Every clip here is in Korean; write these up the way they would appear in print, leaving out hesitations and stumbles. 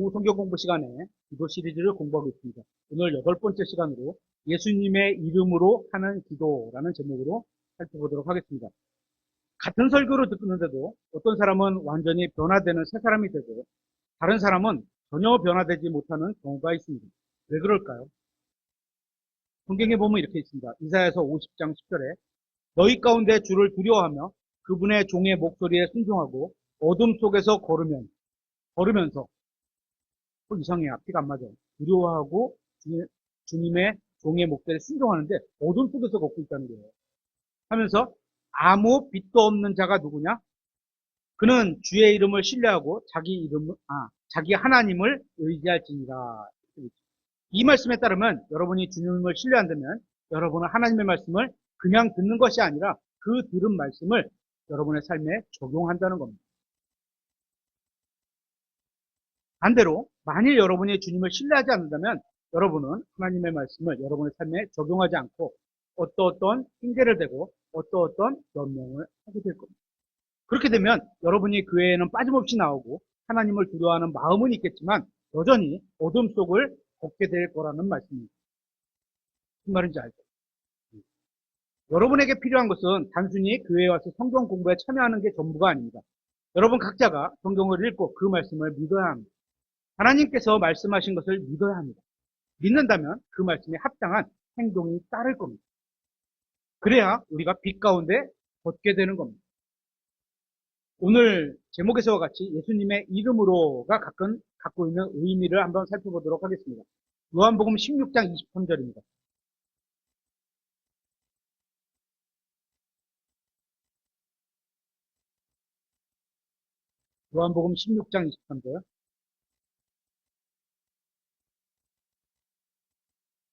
오후 성경 공부 시간에 기도 시리즈를 공부하고 있습니다. 오늘 8번째 시간으로 예수님의 이름으로 하는 기도라는 제목으로 살펴보도록 하겠습니다. 같은 설교를 듣는데도 어떤 사람은 완전히 변화되는 새 사람이 되고 다른 사람은 전혀 변화되지 못하는 경우가 있습니다. 왜 그럴까요? 성경에 보면 이렇게 있습니다. 이사야서 50장 10절에 너희 가운데 주를 두려워하며 그분의 종의 목소리에 순종하고 어둠 속에서 걸으면서 이상해요. 앞뒤가 안 맞아요. 두려워하고 주님의 종의 목소리에 순종하는데 어둠 속에서 걷고 있다는 거예요. 하면서 아무 빛도 없는 자가 누구냐? 그는 주의 이름을 신뢰하고 자기 하나님을 의지할지니라. 이 말씀에 따르면 여러분이 주님을 신뢰한다면 여러분은 하나님의 말씀을 그냥 듣는 것이 아니라 그 들은 말씀을 여러분의 삶에 적용한다는 겁니다. 반대로 만일 여러분이 주님을 신뢰하지 않는다면 여러분은 하나님의 말씀을 여러분의 삶에 적용하지 않고 어떤 핑계를 대고 어떤 변명을 하게 될 겁니다. 그렇게 되면 여러분이 교회에는 빠짐없이 나오고 하나님을 두려워하는 마음은 있겠지만 여전히 어둠 속을 걷게 될 거라는 말씀입니다. 무슨 말인지 알죠? 여러분에게 필요한 것은 단순히 교회에 와서 성경 공부에 참여하는 게 전부가 아닙니다. 여러분 각자가 성경을 읽고 그 말씀을 믿어야 합니다. 하나님께서 말씀하신 것을 믿어야 합니다. 믿는다면 그 말씀에 합당한 행동이 따를 겁니다. 그래야 우리가 빛 가운데 걷게 되는 겁니다. 오늘 제목에서와 같이 예수님의 이름으로가 갖고 있는 의미를 한번 살펴보도록 하겠습니다. 요한복음 16장 23절입니다. 요한복음 16장 23절.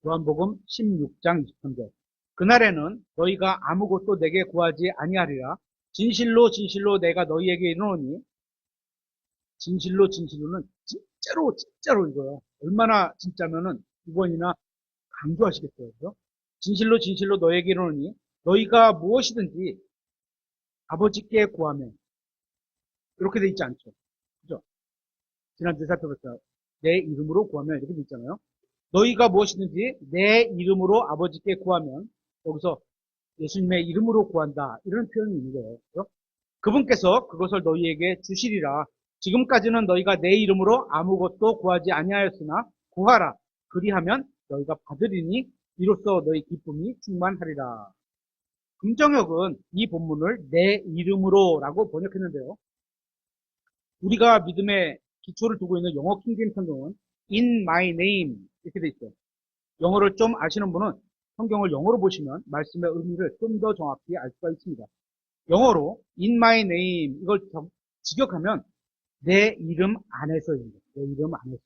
요한복음 16장 23절. 그날에는 너희가 아무것도 내게 구하지 아니하리라. 진실로 진실로 내가 너희에게 이르노니 진실로는 진짜로 이거요. 얼마나 진짜면은 두 번이나 강조하시겠어요. 그죠? 진실로 너희에게 이르노니 너희가 무엇이든지 아버지께 구하면 이렇게 돼 있지 않죠. 그죠? 지난주에 살펴봤어요. 내 이름으로 구하면 이렇게 돼 있잖아요. 너희가 무엇이든지 내 이름으로 아버지께 구하면 여기서 예수님의 이름으로 구한다 이런 표현이 있는 거예요. 그렇죠? 그분께서 그것을 너희에게 주시리라. 지금까지는 너희가 내 이름으로 아무것도 구하지 아니하였으나 구하라. 그리하면 너희가 받으리니 이로써 너희 기쁨이 충만하리라. 금정역은 이 본문을 내 이름으로라고 번역했는데요. 우리가 믿음의 기초를 두고 있는 영어 킹제임스 성경은 in my name 이렇게 돼 있어요. 영어를 좀 아시는 분은 성경을 영어로 보시면 말씀의 의미를 좀 더 정확히 알 수가 있습니다. 영어로 in my name 이걸 직역하면 내 이름 안에서입니다. 내 이름 안에서.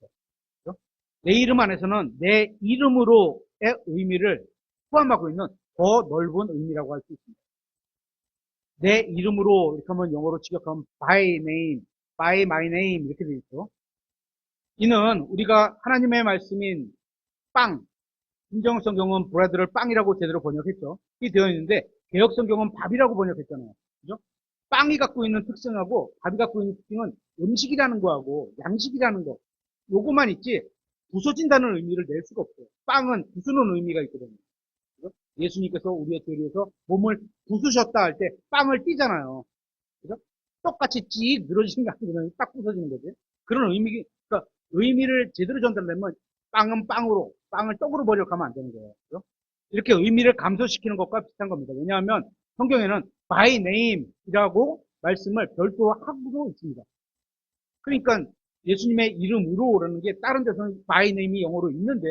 그렇죠? 내 이름 안에서는 내 이름으로의 의미를 포함하고 있는 더 넓은 의미라고 할 수 있습니다. 내 이름으로 이렇게 하면 영어로 직역하면 by name, by my name 이렇게 되어 있죠. 이는 우리가 하나님의 말씀인 빵, 신정 성경은 브레드를 빵이라고 제대로 번역했죠. 이 되어 있는데 개역 성경은 밥이라고 번역했잖아요. 그죠? 빵이 갖고 있는 특성하고 밥이 갖고 있는 특징은 음식이라는 거하고 양식이라는 거 요거만 있지 부서진다는 의미를 낼 수가 없어요. 빵은 부수는 의미가 있거든요. 그죠? 예수님께서 우리의 죄를 위해서 몸을 부수셨다 할 때 빵을 띄잖아요. 그죠? 똑같이 찍 늘어지는 게 아니라 딱 부서지는 거지. 그런 그러니까 의미를 제대로 전달하려면 빵은 빵을 떡으로 번역하면 안 되는 거예요. 그죠? 이렇게 의미를 감소시키는 것과 비슷한 겁니다. 왜냐하면 성경에는 by name이라고 말씀을 별도로 하고 있습니다. 그러니까 예수님의 이름으로라는 게 다른 데서는 by name이 영어로 있는데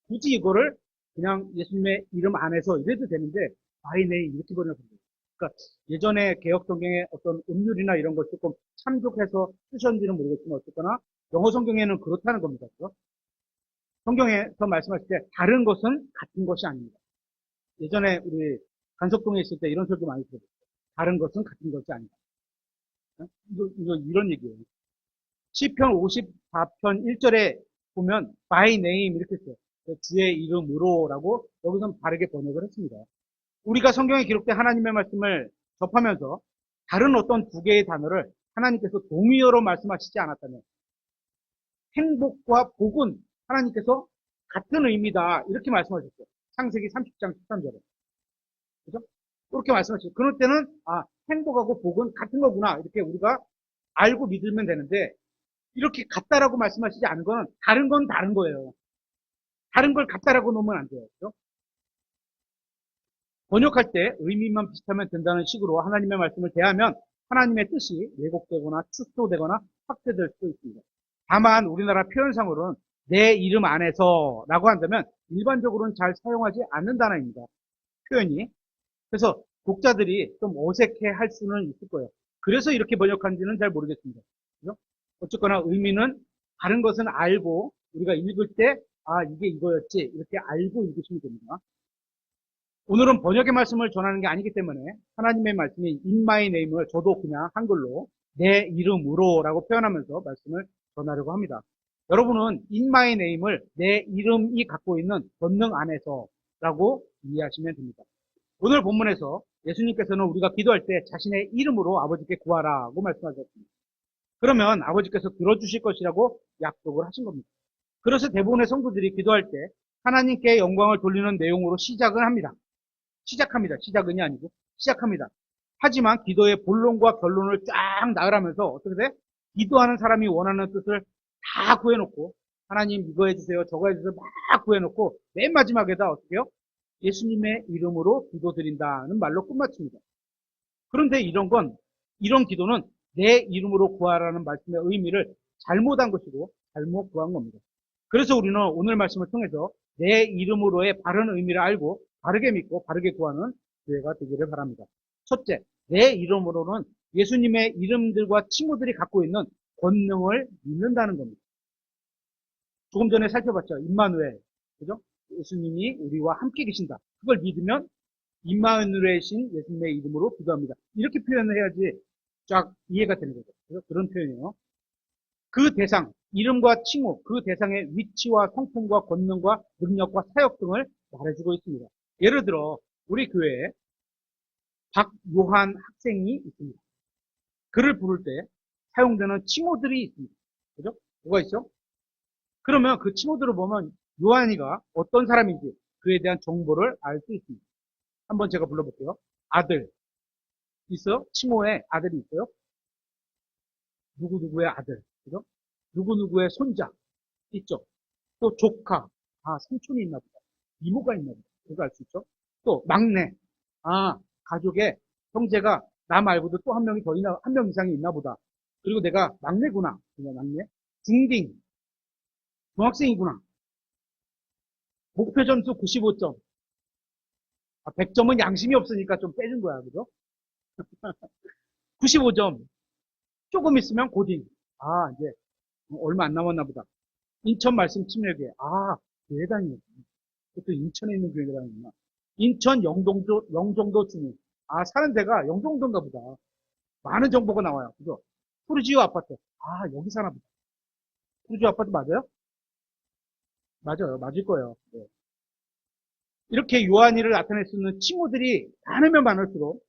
굳이 이거를 그냥 예수님의 이름 안에서 이래도 되는데 by name 이렇게 번역합니다. 그러니까 예전에 개역 성경의 어떤 음률이나 이런 걸 조금 참조해서 쓰셨는지는 모르겠지만 어쨌거나 영어 성경에는 그렇다는 겁니다. 그렇죠? 성경에서 말씀하실 때 다른 것은 같은 것이 아닙니다. 예전에 우리 간석동에 있을 때 이런 설교 많이 들었어요. 다른 것은 같은 것이 아니다. 이런 얘기예요. 시편 54편 1절에 보면 by name 이렇게 써요. 주의 이름으로라고 여기서는 바르게 번역을 했습니다. 우리가 성경에 기록된 하나님의 말씀을 접하면서 다른 어떤 두 개의 단어를 하나님께서 동의어로 말씀하시지 않았다면 행복과 복은 하나님께서 같은 의미다. 이렇게 말씀하셨어요. 창세기 30장 13절에. 그죠? 그렇게 말씀하셨어요. 그럴 때는, 행복하고 복은 같은 거구나. 이렇게 우리가 알고 믿으면 되는데, 이렇게 같다라고 말씀하시지 않은 건 다른 거예요. 다른 걸 같다라고 놓으면 안 돼요. 그죠? 번역할 때 의미만 비슷하면 된다는 식으로 하나님의 말씀을 대하면 하나님의 뜻이 왜곡되거나 축소되거나 확대될 수도 있습니다. 다만 우리나라 표현상으로는 내 이름 안에서 라고 한다면 일반적으로는 잘 사용하지 않는 단어입니다. 표현이. 그래서 독자들이 좀 어색해 할 수는 있을 거예요. 그래서 이렇게 번역한지는 잘 모르겠습니다. 그죠? 어쨌거나 의미는 다른 것은 알고 우리가 읽을 때 이게 이거였지 이렇게 알고 읽으시면 됩니다. 오늘은 번역의 말씀을 전하는 게 아니기 때문에 하나님의 말씀이 in my name을 저도 그냥 한글로 내 이름으로 라고 표현하면서 말씀을 전하려고 합니다. 여러분은 in my name을 내 이름이 갖고 있는 권능 안에서 라고 이해하시면 됩니다. 오늘 본문에서 예수님께서는 우리가 기도할 때 자신의 이름으로 아버지께 구하라고 말씀하셨습니다. 그러면 아버지께서 들어주실 것이라고 약속을 하신 겁니다. 그래서 대부분의 성도들이 기도할 때 하나님께 영광을 돌리는 내용으로 시작을 합니다. 시작합니다. 시작은이 아니고 시작합니다. 하지만 기도의 본론과 결론을 쫙 나열하면서 어떻게 돼? 기도하는 사람이 원하는 뜻을 다 구해놓고 하나님 이거 해주세요 저거 해주세요 막 구해놓고 맨 마지막에다 어떻게 해요? 예수님의 이름으로 기도드린다는 말로 끝마칩니다. 그런데 이런 기도는 내 이름으로 구하라는 말씀의 의미를 잘못한 것이고 잘못 구한 겁니다. 그래서 우리는 오늘 말씀을 통해서 내 이름으로의 바른 의미를 알고 바르게 믿고 바르게 구하는 교회가 되기를 바랍니다. 첫째, 내 이름으로는 예수님의 이름들과 친구들이 갖고 있는 권능을 믿는다는 겁니다. 조금 전에 살펴봤죠. 임마누엘. 그죠? 예수님이 우리와 함께 계신다. 그걸 믿으면 임마누엘이신 예수님의 이름으로 기도합니다. 이렇게 표현을 해야지 쫙 이해가 되는 거죠. 그죠? 그런 표현이에요. 그 대상, 이름과 칭호, 그 대상의 위치와 성품과 권능과 능력과 사역 등을 말해주고 있습니다. 예를 들어 우리 교회에 박요한 학생이 있습니다. 그를 부를 때 사용되는 칭호들이 있습니다. 그죠? 뭐가 있죠? 그러면 그 칭호들을 보면 요한이가 어떤 사람인지 그에 대한 정보를 알 수 있습니다. 한번 제가 불러볼게요. 아들 있어요? 칭호에 아들이 있어요? 누구누구의 아들, 그죠? 누구누구의 손자 있죠? 또 조카, 삼촌이 있나 보다. 이모가 있나 보다. 그거 알 수 있죠? 또 막내, 가족에 형제가 나 말고도 또 한 명이 더 있나, 한 명 이상이 있나 보다. 그리고 내가 막내구나. 그냥 막내. 중딩, 중학생이구나. 목표 점수 95점. 100점은 양심이 없으니까 좀 빼준 거야. 그죠? 95점. 조금 있으면 고딩. 이제 얼마 안 남았나 보다. 인천 말씀 침례교회. 교회 다니는. 또 인천에 있는 교회가 다니구나. 인천 영종도 주민. 사는 데가 영종도인가 보다. 많은 정보가 나와요. 그죠? 푸르지오 아파트. 여기 사나 보다. 푸르지오 아파트 맞아요? 맞아요. 맞을 거예요. 네. 이렇게 요한이를 나타낼 수 있는 칭호들이 많으면 많을수록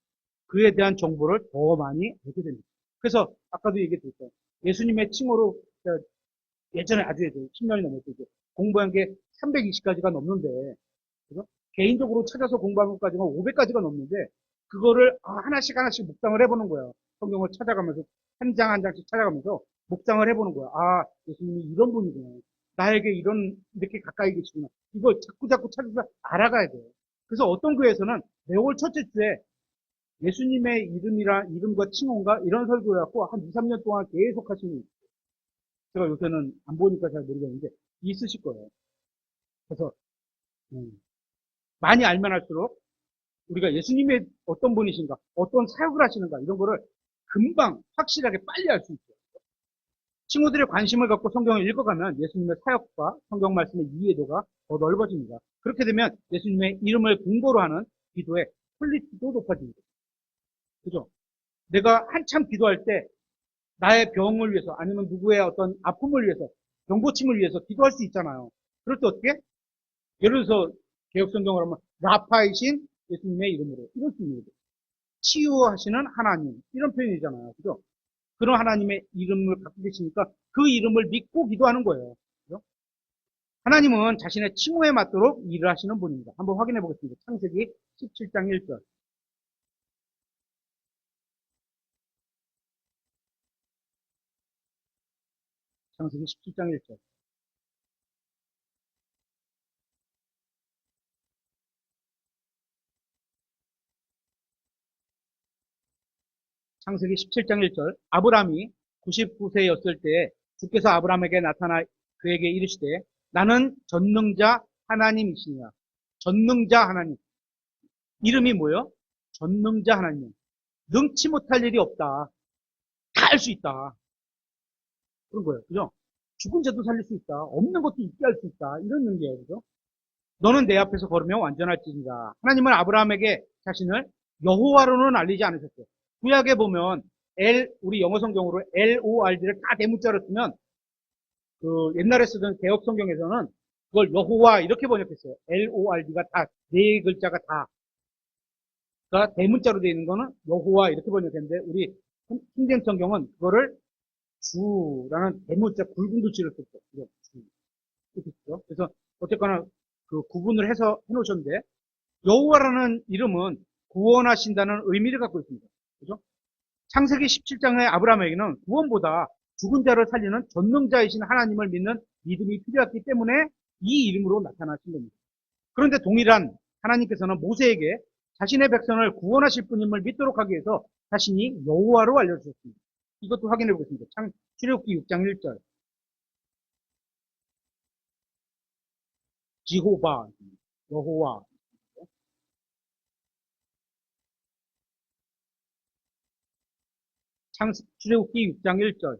그에 대한 정보를 더 많이 알게 됩니다. 그래서 아까도 얘기했죠. 예수님의 칭호로 예전에 아주 예전에 10년이 넘었을 때 공부한 게 320가지가 넘는데 그죠? 개인적으로 찾아서 공부한 것까지가 500가지가 넘는데 그거를 하나씩 하나씩 묵상을 해보는 거예요. 성경을 찾아가면서 한 장 한 장씩 찾아가면서 묵상을 해보는 거예요. 예수님이 이런 분이구나. 나에게 이렇게 가까이 계시구나. 이걸 자꾸 찾아서 알아가야 돼요. 그래서 어떤 교회에서는 매월 첫째 주에 예수님의 이름과 칭호인가 이런 설교를 갖고 한 2, 3년 동안 계속 하시는, 제가 요새는 안 보니까 잘 모르겠는데 있으실 거예요. 그래서 많이 알면 할수록 우리가 예수님의 어떤 분이신가, 어떤 사역을 하시는가 이런 거를 금방 확실하게 빨리 알 수 있어요. 친구들의 관심을 갖고 성경을 읽어가면 예수님의 사역과 성경 말씀의 이해도가 더 넓어집니다. 그렇게 되면 예수님의 이름을 근거로 하는 기도의 퀄리티도 높아집니다. 그죠? 내가 한참 기도할 때 나의 병을 위해서 아니면 누구의 어떤 아픔을 위해서 병고침을 위해서 기도할 수 있잖아요. 그럴 때 어떻게? 예를 들어서 개혁성경을 하면 라파이신 예수님의 이름으로 이럴 수 있는 거죠. 치유하시는 하나님 이런 표현이잖아요. 그죠? 그런 하나님의 이름을 갖고 계시니까 그 이름을 믿고 기도하는 거예요. 그죠? 하나님은 자신의 칭호에 맞도록 일을 하시는 분입니다. 한번 확인해 보겠습니다. 창세기 17장 1절. 창세기 17장 1절. 창세기 17장 1절. 아브람이 99세였을 때 주께서 아브람에게 나타나 그에게 이르시되 나는 전능자 하나님이시니라. 전능자 하나님. 이름이 뭐예요? 전능자 하나님. 능치 못할 일이 없다. 다 할 수 있다. 그런 거예요. 그죠? 죽은 자도 살릴 수 있다. 없는 것도 있게 할 수 있다. 이런 능력이에요. 그죠? 너는 내 앞에서 걸으면 완전할지니라. 하나님은 아브라함에게 자신을 여호와로는 알리지 않으셨어요. 구약에 보면 우리 영어 성경으로 LORD를 다 대문자로 쓰면 그 옛날에 쓰던 개혁 성경에서는 그걸 여호와 이렇게 번역했어요. LORD가 다 네 글자가 다. 그러니까 대문자로 되어 있는 거는 여호와 이렇게 번역했는데 우리 신경 성경은 그거를 주라는 대문자 굵은 글씨를 썼죠. 주. 그래서 어쨌거나 그 구분을 해서 해놓으셨는데 여호와라는 이름은 구원하신다는 의미를 갖고 있습니다. 그죠? 창세기 17장의 아브라함에게는 구원보다 죽은 자를 살리는 전능자이신 하나님을 믿는 믿음이 필요했기 때문에 이 이름으로 나타나신 겁니다. 그런데 동일한 하나님께서는 모세에게 자신의 백성을 구원하실 분임을 믿도록 하기 위해서 자신이 여호와로 알려주셨습니다. 이것도 확인해 보겠습니다. 출애굽기 6장 1절. 지호바, 여호와. 출애굽기 6장 1절.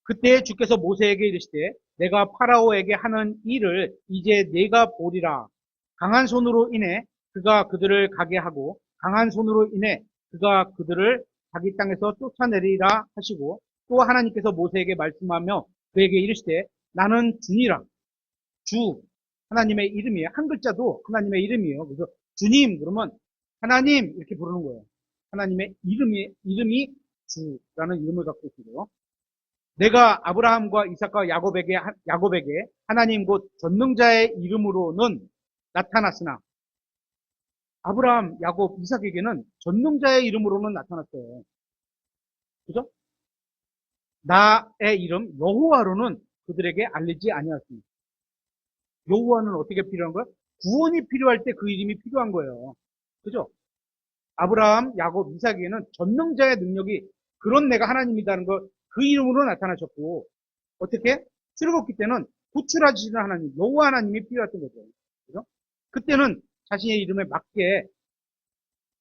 그때 주께서 모세에게 이르시되 내가 파라오에게 하는 일을 이제 네가 보리라. 강한 손으로 인해 그가 그들을 가게 하고 강한 손으로 인해 그가 그들을 자기 땅에서 쫓아내리라 하시고 또 하나님께서 모세에게 말씀하며 그에게 이르시되 나는 주니라. 주 하나님의 이름이에요. 한 글자도 하나님의 이름이에요. 그래서 주님 그러면 하나님 이렇게 부르는 거예요. 하나님의 이름이 주라는 이름을 갖고 있고요. 내가 아브라함과 이삭과 야곱에게 하나님 곧 전능자의 이름으로는 나타났으나 아브라함, 야곱, 이삭에게는 전능자의 이름으로는 나타났어요. 그죠? 나의 이름 여호와로는 그들에게 알리지 아니하였습니다. 여호와는 어떻게 필요한 거예요? 구원이 필요할 때 그 이름이 필요한 거예요. 그죠? 아브라함, 야곱, 이삭에게는 전능자의 능력이 그런 내가 하나님이라는 걸 그 이름으로 나타나셨고 어떻게? 출애굽기 때는 구출하시는 하나님, 여호와 하나님이 필요했던 거죠. 그죠? 그때는 자신의 이름에 맞게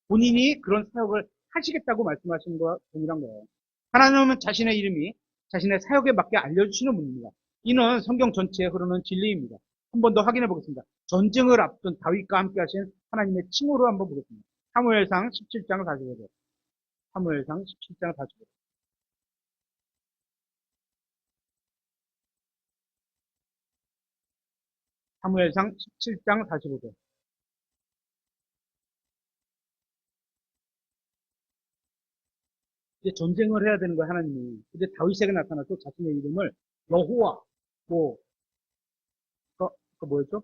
본인이 그런 사역을 하시겠다고 말씀하신 거와 동일한 거예요. 하나님은 자신의 이름이 자신의 사역에 맞게 알려주시는 분입니다. 이는 성경 전체에 흐르는 진리입니다. 한 번 더 확인해 보겠습니다. 전쟁을 앞둔 다윗과 함께 하신 하나님의 칭호로 한번 보겠습니다. 사무엘상 17장 45절. 사무엘상 17장 45절. 사무엘상 17장 45절. 이제 전쟁을 해야 되는 거예요, 하나님이. 근데 다윗에게 나타나서 자신의 이름을 여호와, 뭐, 뭐였죠?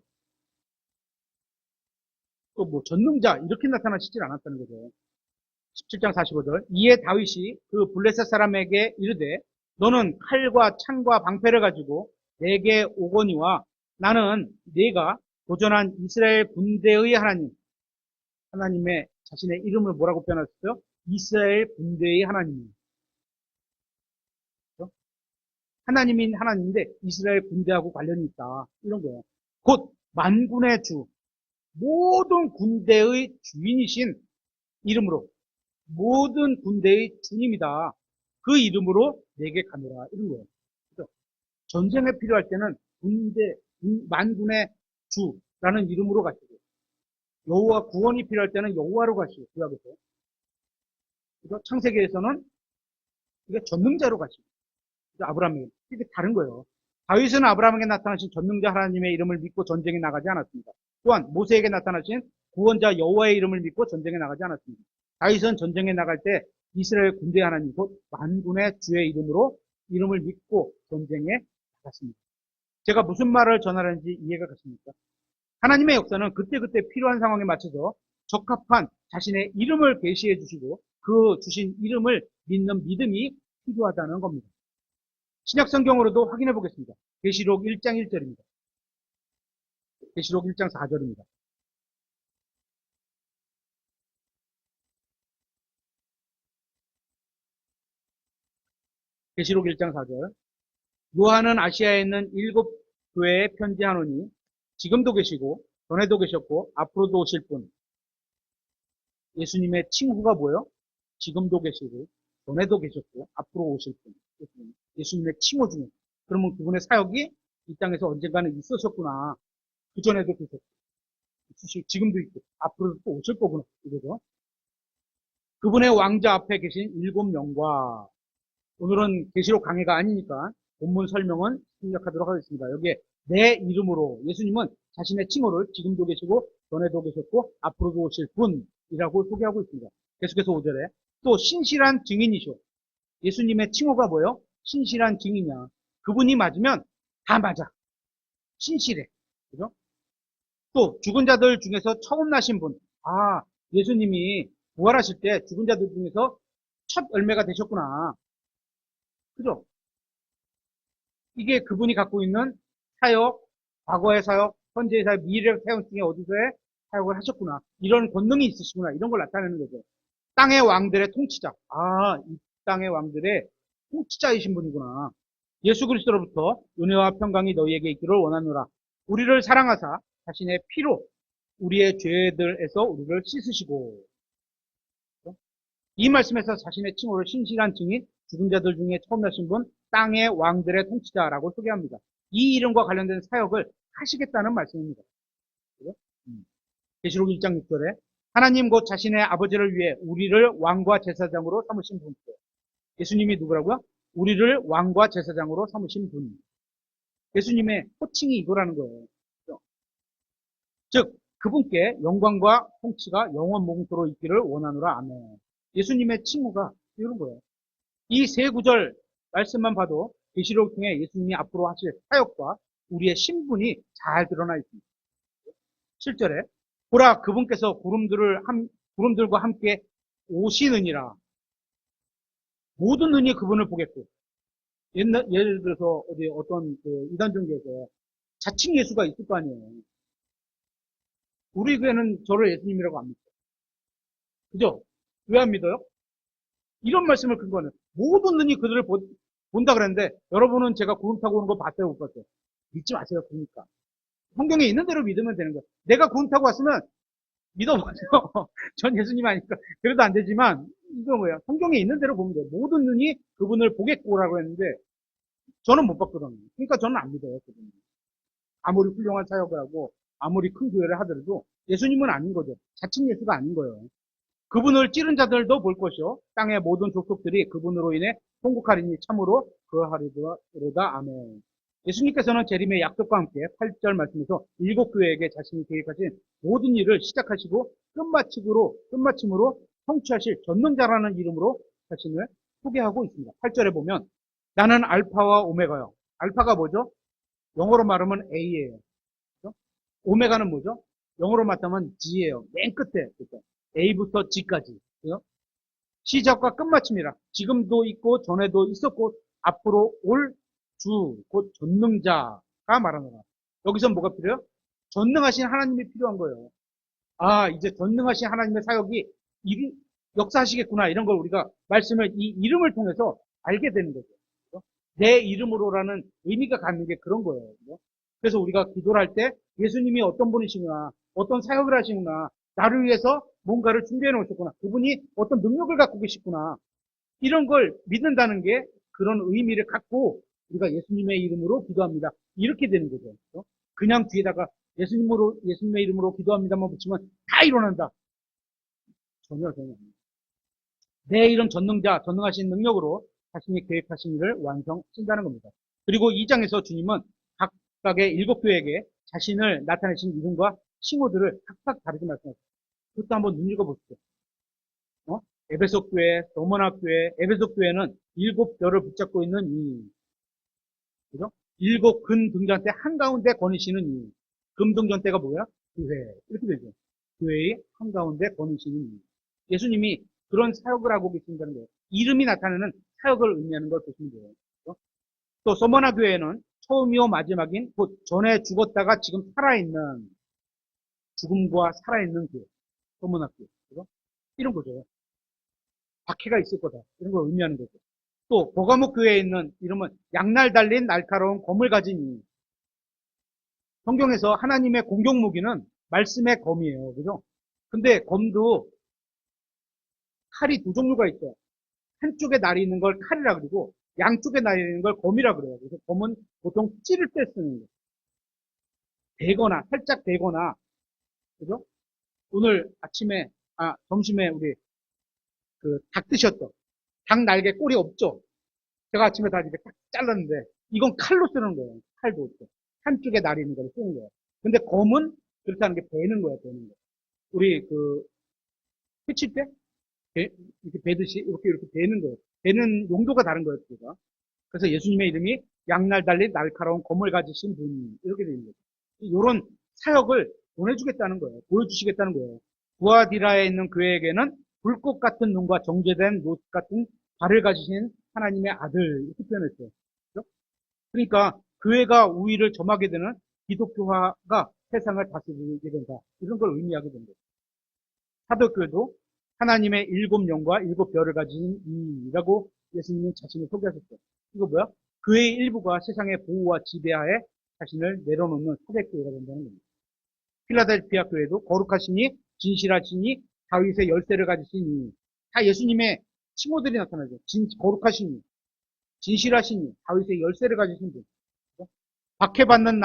뭐, 전능자, 이렇게 나타나시질 않았다는 거죠. 17장 45절. 이에 다윗이 그 블레셋 사람에게 이르되, 너는 칼과 창과 방패를 가지고 내게 오거니와 나는 네가 도전한 이스라엘 군대의 하나님의 자신의 이름을 뭐라고 표현하셨어요? 이스라엘 군대의 하나님이에요. 그렇죠? 하나님인 하나님인데 이스라엘 군대하고 관련이 있다. 이런 거예요. 곧 만군의 주, 모든 군대의 주인이신 이름으로 모든 군대의 주님이다. 그 이름으로 내게 가노라. 이런 거예요. 그렇죠? 전쟁에 필요할 때는 만군의 주라는 이름으로 가시고 여호와 구원이 필요할 때는 여호와로 가시고 구약에서 그래서 창세기에서는 이게 전능자로 가시고 아브라함에게 이게 다른 거예요. 다윗은 아브라함에게 나타나신 전능자 하나님의 이름을 믿고 전쟁에 나가지 않았습니다. 또한 모세에게 나타나신 구원자 여호와의 이름을 믿고 전쟁에 나가지 않았습니다. 다윗은 전쟁에 나갈 때 이스라엘 군대 하나님 곧 만군의 주의 이름으로 이름을 믿고 전쟁에 나갔습니다. 제가 무슨 말을 전하는지 이해가 가십니까? 하나님의 역사는 그때그때 필요한 상황에 맞춰서 적합한 자신의 이름을 계시해 주시고 그 주신 이름을 믿는 믿음이 필요하다는 겁니다. 신약 성경으로도 확인해 보겠습니다. 계시록 1장 1절입니다. 계시록 1장 4절입니다. 계시록 1장 4절. 요한은 아시아에 있는 7교회에 편지하노니 지금도 계시고 전에도 계셨고 앞으로도 오실 분. 예수님의 칭후가 뭐예요? 지금도 계시고 전에도 계셨고 앞으로 오실 분. 예수님의 칭후 중에. 그러면 그분의 사역이 이 땅에서 언젠가는 있으셨구나. 그전에도 계셨고 지금도 있고 앞으로도 또 오실 거구나. 이거죠. 그분의 왕자 앞에 계신 7영과 오늘은 계시록 강의가 아니니까 본문 설명은 생략하도록 하겠습니다. 여기에 내 이름으로 예수님은 자신의 칭호를 지금도 계시고 전에도 계셨고 앞으로도 오실 분이라고 소개하고 있습니다. 계속해서 5절에 또 신실한 증인이시오. 예수님의 칭호가 뭐예요? 신실한 증인이야. 그분이 맞으면 다 맞아. 신실해. 그죠? 또 죽은 자들 중에서 처음 나신 분. 아, 예수님이 부활하실 때 죽은 자들 중에서 첫 열매가 되셨구나. 그죠? 이게 그분이 갖고 있는 사역, 과거의 사역, 현재의 사역, 미래의 사역 중에 어디서의 사역을 하셨구나. 이런 권능이 있으시구나. 이런 걸 나타내는 거죠. 땅의 왕들의 통치자. 아, 이 땅의 왕들의 통치자이신 분이구나. 예수 그리스도로부터 은혜와 평강이 너희에게 있기를 원하노라. 우리를 사랑하사 자신의 피로 우리의 죄들에서 우리를 씻으시고. 이 말씀에서 자신의 칭호를 신실한 증인, 죽은 자들 중에 처음 나신 분, 땅의 왕들의 통치자라고 소개합니다. 이 이름과 관련된 사역을 하시겠다는 말씀입니다. 계시록 1장 6절에 하나님 곧 자신의 아버지를 위해 우리를 왕과 제사장으로 삼으신 분이죠. 예수님이 누구라고요? 우리를 왕과 제사장으로 삼으신 분. 예수님의 호칭이 이거라는 거예요. 즉 그분께 영광과 통치가 영원 몽토로 있기를 원하노라. 아멘. 예수님의 칭호가 이런 거예요. 이 세 구절 말씀만 봐도 계시록을 통해 예수님이 앞으로 하실 사역과 우리의 신분이 잘 드러나 있습니다. 7절에 보라 그분께서 구름들과 함께 오시느니라. 모든 눈이 그분을 보겠고. 예를 들어서 어떤 이단 종교에서 자칭 예수가 있을 거 아니에요. 우리 교회는 저를 예수님이라고 안 믿죠. 그죠? 왜 안 믿어요? 이런 말씀을 근거는 모든 눈이 그들을 본다 그랬는데 여러분은 제가 구름 타고 오는 거 봤어요, 못 봤어요? 믿지 마세요. 그러니까 성경에 있는 대로 믿으면 되는 거예요. 내가 구름 타고 왔으면 믿어보세요. 전 예수님 아니까 그래도 안 되지만 이건 뭐예요? 성경에 있는 대로 보면 돼요. 모든 눈이 그분을 보겠고라고 했는데 저는 못 봤거든요. 그러니까 저는 안 믿어요. 그분은. 아무리 훌륭한 사역을 하고 아무리 큰 교회를 하더라도 예수님은 아닌 거죠. 자칭 예수가 아닌 거예요. 그분을 찌른 자들도 볼 것이요 땅의 모든 족속들이 그분으로 인해 통곡하리니 참으로 그하리로다. 아멘. 예수님께서는 재림의 약속과 함께 8절 말씀에서 7교회에게 자신이 계획하신 모든 일을 시작하시고 끝마침으로 성취하실 전능자라는 이름으로 자신을 소개하고 있습니다. 8절에 보면 나는 알파와 오메가요. 알파가 뭐죠? 영어로 말하면 A예요. 그렇죠? 오메가는 뭐죠? 영어로 말하면 G예요. 맨 끝에. 그렇죠? A부터 G까지. 그렇죠? 시작과 끝마침이라. 지금도 있고 전에도 있었고 앞으로 올 주, 곧 전능자가 말하노라. 여기서 뭐가 필요해요? 전능하신 하나님이 필요한 거예요. 아, 이제 전능하신 하나님의 사역이 역사하시겠구나. 이런 걸 우리가 말씀을 이 이름을 통해서 알게 되는 거죠. 그렇죠? 내 이름으로라는 의미가 갖는 게 그런 거예요. 그렇죠? 그래서 우리가 기도를 할 때 예수님이 어떤 분이시구나, 어떤 사역을 하시구나, 나를 위해서 뭔가를 준비해 놓으셨구나, 그분이 어떤 능력을 갖고 계시구나, 이런 걸 믿는다는 게 그런 의미를 갖고 우리가 예수님의 이름으로 기도합니다. 이렇게 되는 거죠. 그렇죠? 그냥 뒤에다가 예수님의 이름으로 기도합니다만 붙이면 다 일어난다. 전혀. 내 이름 전능하신 능력으로 자신이 계획하신 일을 완성하신다는 겁니다. 그리고 2장에서 주님은 각각의 7교회에게 자신을 나타내신 이름과 칭호들을 각각 다르게 말씀하셨어요. 그것도 한번 눈여겨보십시오. 에베소 교회, 소모나 교회, 에베소 교회는 7별을 붙잡고 있는 이, 그죠? 7근 등잔대 한가운데 거니시는 이. 금등잔대가 뭐야? 교회. 이렇게 되죠. 교회의 한가운데 거니시는 이. 예수님이 그런 사역을 하고 계신다는 거예요. 이름이 나타내는 사역을 의미하는 걸 보시면 돼요. 그죠? 또 소모나 교회는 처음이요 마지막인 곧 전에 죽었다가 지금 살아있는 죽음과 살아있는 교회. 소모나 교회. 그죠? 이런 거죠. 박해가 있을 거다. 이런 걸 의미하는 거죠. 또 보가목 교회에 있는 이름은 양날 달린 날카로운 검을 가진 이. 성경에서 하나님의 공격 무기는 말씀의 검이에요. 그죠? 근데 검도 칼이 두 종류가 있어요. 한쪽에 날이 있는 걸 칼이라 그러고 양쪽에 날이 있는 걸 검이라 그래요. 그래서 검은 보통 찌를 때 쓰는 거예요. 대거나 살짝 대거나 그죠? 오늘 아침에 점심에 우리 그 닭 드셨죠? 닭 날개 꼬리 없죠? 제가 아침에 다 이렇게 딱 잘랐는데 이건 칼로 쓰는 거예요. 칼도 없죠. 한쪽에 날이 있는 걸 쓰는 거예요. 근데 검은 그렇게 하는 게 베는 거예요. 베는 거. 우리 그 회칠 때 이렇게 베듯이 이렇게 베는 거예요. 베는 용도가 다른 거예요. 그가. 그래서 예수님의 이름이 양날 달린 날카로운 검을 가지신 분 이렇게 되는 거죠. 이런 사역을 보내주겠다는 거예요. 보여주시겠다는 거예요. 부아디라에 있는 교회에게는 불꽃 같은 눈과 정제된 노 같은 발을 가지신 하나님의 아들 이렇게 표현했어요. 그렇죠? 그러니까 교회가 우위를 점하게 되는 기독교화가 세상을 다스리게 된다. 이런 걸 의미하게 된다. 사도교도 하나님의 7영과 7별을 가진 이라고 예수님은 자신을 소개하셨어요. 이거 뭐야? 그의 일부가 세상의 보호와 지배하에 자신을 내려놓는 사대교회가 된다는 겁니다. 필라델피아 교회도 거룩하시니 진실하시니 다윗의 열쇠를 가지시니 다 예수님의 칭호들이 나타나죠. 거룩하시니 진실하시니 다윗의 열쇠를 가지신 분. 박해받은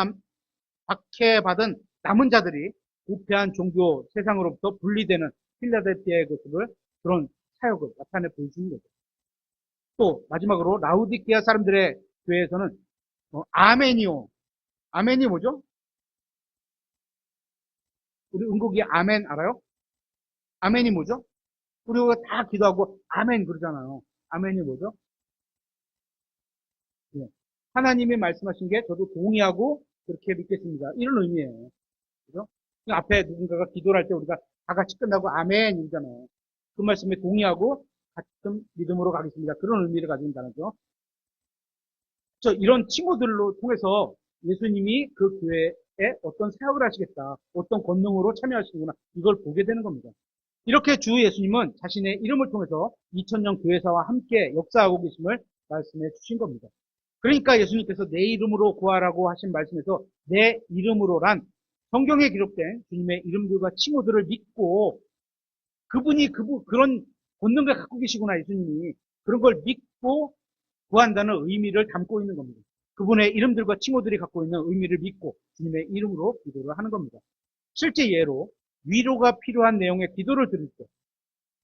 남은 자들이 부패한 종교 세상으로부터 분리되는 필라델피아의 모습을 그런 사역을 나타내 보여주는 거죠. 또 마지막으로 라우디키아 사람들의 교회에서는 아멘이요. 아멘이 뭐죠? 우리 은국이 아멘 알아요? 아멘이 뭐죠? 우리가 다 기도하고 아멘 그러잖아요. 아멘이 뭐죠? 예. 하나님이 말씀하신 게 저도 동의하고 그렇게 믿겠습니다. 이런 의미예요. 그죠? 앞에 누군가가 기도를 할 때 우리가 다 같이 끝나고 아멘 이러잖아요. 그 말씀에 동의하고 같은 믿음으로 가겠습니다. 그런 의미를 가진 단어죠. 이런 친구들로 통해서 예수님이 그 교회에 어떤 사역을 하시겠다, 어떤 권능으로 참여하시는구나 이걸 보게 되는 겁니다. 이렇게 주 예수님은 자신의 이름을 통해서 2000년 교회사와 함께 역사하고 계심을 말씀해 주신 겁니다. 그러니까 예수님께서 내 이름으로 구하라고 하신 말씀에서 내 이름으로란 성경에 기록된 주님의 이름들과 칭호들을 믿고 그분이 그런 본능을 갖고 계시구나 예수님이 그런 걸 믿고 구한다는 의미를 담고 있는 겁니다. 그분의 이름들과 칭호들이 갖고 있는 의미를 믿고 주님의 이름으로 기도를 하는 겁니다. 실제 예로 위로가 필요한 내용의 기도를 드릴 때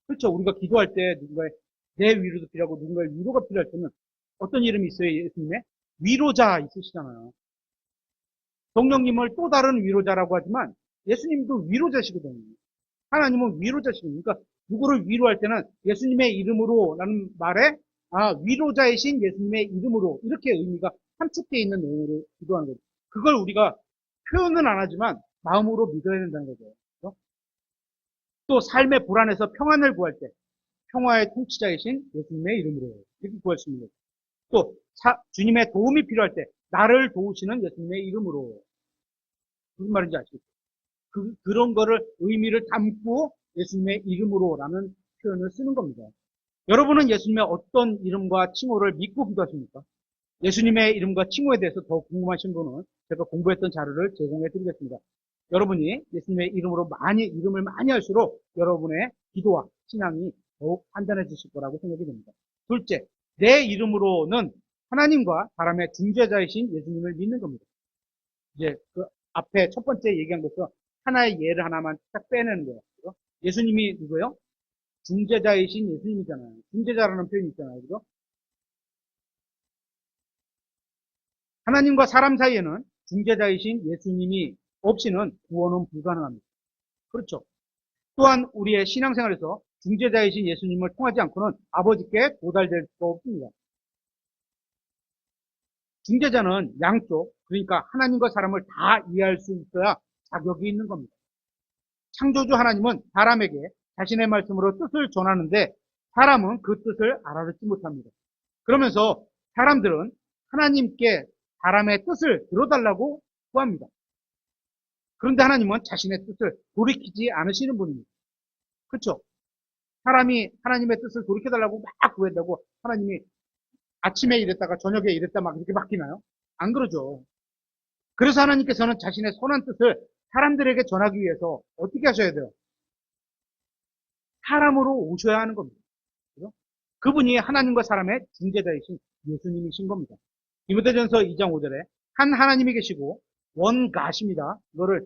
그렇죠. 우리가 기도할 때 누군가의 내 위로도 필요하고 누군가의 위로가 필요할 때는 어떤 이름이 있어요? 예수님의 위로자 있으시잖아요. 성령님을 또 다른 위로자라고 하지만 예수님도 위로자시거든요. 하나님은 위로자시거든요. 그러니까 누구를 위로할 때는 예수님의 이름으로라는 말에 위로자이신 예수님의 이름으로 이렇게 의미가 함축되어 있는 내용으로 기도하는 거죠. 그걸 우리가 표현은 안 하지만 마음으로 믿어야 된다는 거죠. 그렇죠? 또 삶의 불안에서 평안을 구할 때 평화의 통치자이신 예수님의 이름으로 이렇게 구할 수 있는 거죠. 또 주님의 도움이 필요할 때 나를 도우시는 예수님의 이름으로 무슨 말인지 아시겠죠? 그런 거를 의미를 담고 예수님의 이름으로라는 표현을 쓰는 겁니다. 여러분은 예수님의 어떤 이름과 칭호를 믿고 기도하십니까? 예수님의 이름과 칭호에 대해서 더 궁금하신 분은 제가 공부했던 자료를 제공해 드리겠습니다. 여러분이 예수님의 이름을 많이 할수록 여러분의 기도와 신앙이 더욱 단단해지실 거라고 생각이 됩니다. 둘째, 내 이름으로는 하나님과 사람의 중재자이신 예수님을 믿는 겁니다. 이제 그 앞에 첫 번째 얘기한 것처럼 하나의 예를 하나만 딱 빼내는 거예요. 그죠? 예수님이 누구예요? 중재자이신 예수님이잖아요. 중재자라는 표현이 있잖아요. 그죠? 하나님과 사람 사이에는 중재자이신 예수님이 없이는 구원은 불가능합니다. 그렇죠. 또한 우리의 신앙생활에서 중재자이신 예수님을 통하지 않고는 아버지께 도달될 수가 없습니다. 중재자는 양쪽, 그러니까 하나님과 사람을 다 이해할 수 있어야 자격이 있는 겁니다. 창조주 하나님은 사람에게 자신의 말씀으로 뜻을 전하는데 사람은 그 뜻을 알아듣지 못합니다. 그러면서 사람들은 하나님께 사람의 뜻을 들어달라고 구합니다. 그런데 하나님은 자신의 뜻을 돌이키지 않으시는 분입니다. 그렇죠? 사람이 하나님의 뜻을 돌이켜달라고 막 구한다고 하나님이 아침에 이랬다가 저녁에 이랬다 막 이렇게 바뀌나요? 안 그러죠. 그래서 하나님께서는 자신의 선한 뜻을 사람들에게 전하기 위해서 어떻게 하셔야 돼요? 사람으로 오셔야 하는 겁니다. 그죠? 그분이 하나님과 사람의 중재자이신 예수님이신 겁니다. 디모데전서 2장 5절에 한 하나님이 계시고 원가십니다. 이거를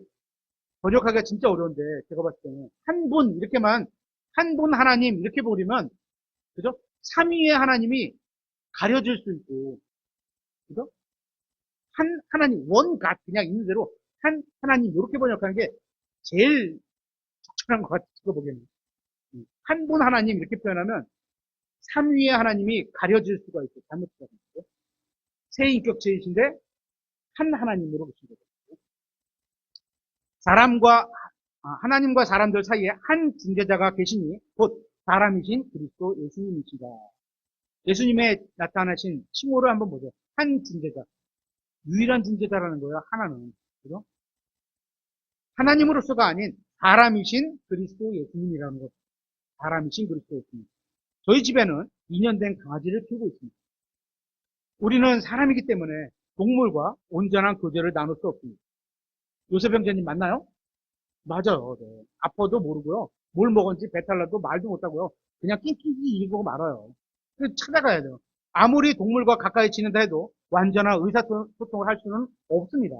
번역하기가 진짜 어려운데 제가 봤을 때는 한 분 이렇게만 한 분 하나님 이렇게 버리면 그죠? 삼위의 하나님이 가려질 수 있고 그죠? 한 하나님 원갓 그냥 있는 대로 한 하나님 이렇게 번역하는 게 제일 적절한 것 같아요. 제가 보기에는 한 분 하나님 이렇게 표현하면 삼위의 하나님이 가려질 수가 있어요. 잘못 표현하면 세 인격체이신데 한 하나님으로 보신 거죠. 하나님과 사람들 사이에 한 중재자가 계시니 곧 사람이신 그리스도 예수님이시다. 예수님의 나타나신 칭호를 한번 보죠. 한 중재자. 유일한 중재자라는 거예요. 하나는. 그죠? 하나님으로서가 아닌 사람이신 그리스도 예수님이라는 것. 사람이신 그리스도 예수님. 저희 집에는 2년 된 강아지를 키우고 있습니다. 우리는 사람이기 때문에 동물과 온전한 교제를 나눌 수 없습니다. 요셉 형제님 맞나요? 맞아요. 네. 아파도 모르고요. 뭘 먹었는지 배탈 나도 말도 못하고요. 그냥 낑낑낑 이러고 말아요. 찾아가야 돼요. 아무리 동물과 가까이 지낸다 해도 완전한 의사소통을 할 수는 없습니다.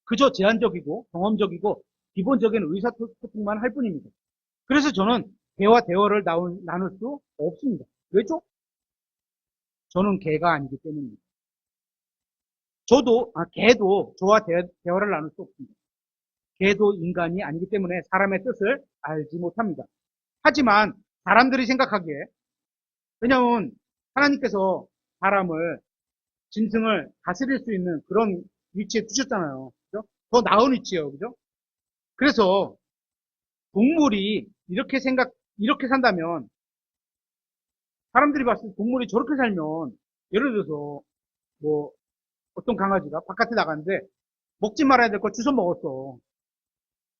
그저 제한적이고 경험적이고 기본적인 의사소통만 할 뿐입니다. 그래서 저는 개와 대화를 나눌 수 없습니다. 왜죠? 저는 개가 아니기 때문입니다. 개도 저와 대화를 나눌 수 없습니다. 개도 인간이 아니기 때문에 사람의 뜻을 알지 못합니다. 하지만 사람들이 생각하기에 왜냐하면 하나님께서 사람을 짐승을 다스릴 수 있는 그런 위치에 두셨잖아요. 그죠? 더 나은 위치예요. 그죠? 그래서 동물이 이렇게 산다면 사람들이 봤을 때 동물이 저렇게 살면 예를 들어서 뭐 어떤 강아지가 바깥에 나갔는데 먹지 말아야 될 걸 주워 먹었어.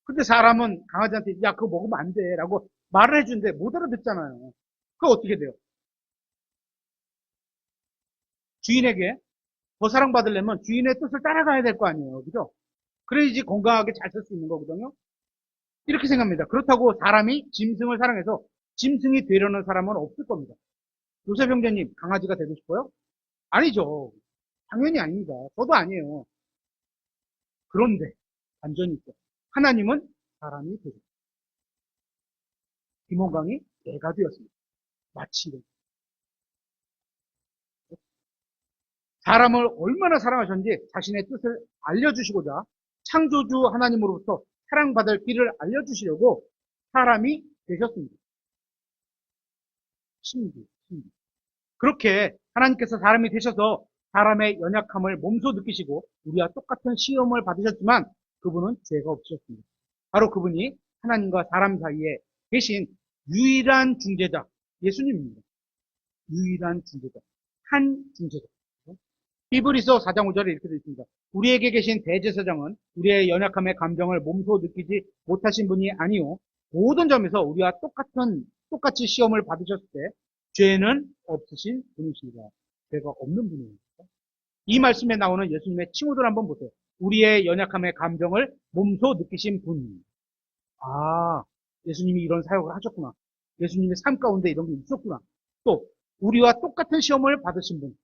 근데 사람은 강아지한테 야 그거 먹으면 안 돼 라고 말을 해주는데 못 알아듣잖아요. 그거 어떻게 돼요? 주인에게 더 사랑받으려면 주인의 뜻을 따라가야 될 거 아니에요. 그죠? 그래야지 건강하게 잘 살 수 있는 거거든요. 이렇게 생각합니다. 그렇다고 사람이 짐승을 사랑해서 짐승이 되려는 사람은 없을 겁니다. 요셉 형제님 강아지가 되고 싶어요? 아니죠. 당연히 아닙니다. 저도 아니에요. 그런데 반전이 있죠. 하나님은 사람이 되고 김원강이 개가 되었습니다. 마치 이런. 사람을 얼마나 사랑하셨는지 자신의 뜻을 알려주시고자 창조주 하나님으로부터 사랑받을 길을 알려주시려고 사람이 되셨습니다. 신기. 그렇게 하나님께서 사람이 되셔서 사람의 연약함을 몸소 느끼시고 우리와 똑같은 시험을 받으셨지만 그분은 죄가 없으셨습니다. 바로 그분이 하나님과 사람 사이에 계신 유일한 중재자, 예수님입니다. 유일한 중재자, 한 중재자. 히브리서 4장 5절에 이렇게 되어 있습니다. 우리에게 계신 대제사장은 우리의 연약함의 감정을 몸소 느끼지 못하신 분이 아니요 모든 점에서 우리와 똑같이 시험을 받으셨을 때 죄는 없으신 분이십니다. 죄가 없는 분입니다. 이 말씀에 나오는 예수님의 칭호들 한번 보세요. 우리의 연약함의 감정을 몸소 느끼신 분. 아, 예수님이 이런 사역을 하셨구나. 예수님의 삶 가운데 이런 게 있었구나. 또 우리와 똑같은 시험을 받으신 분.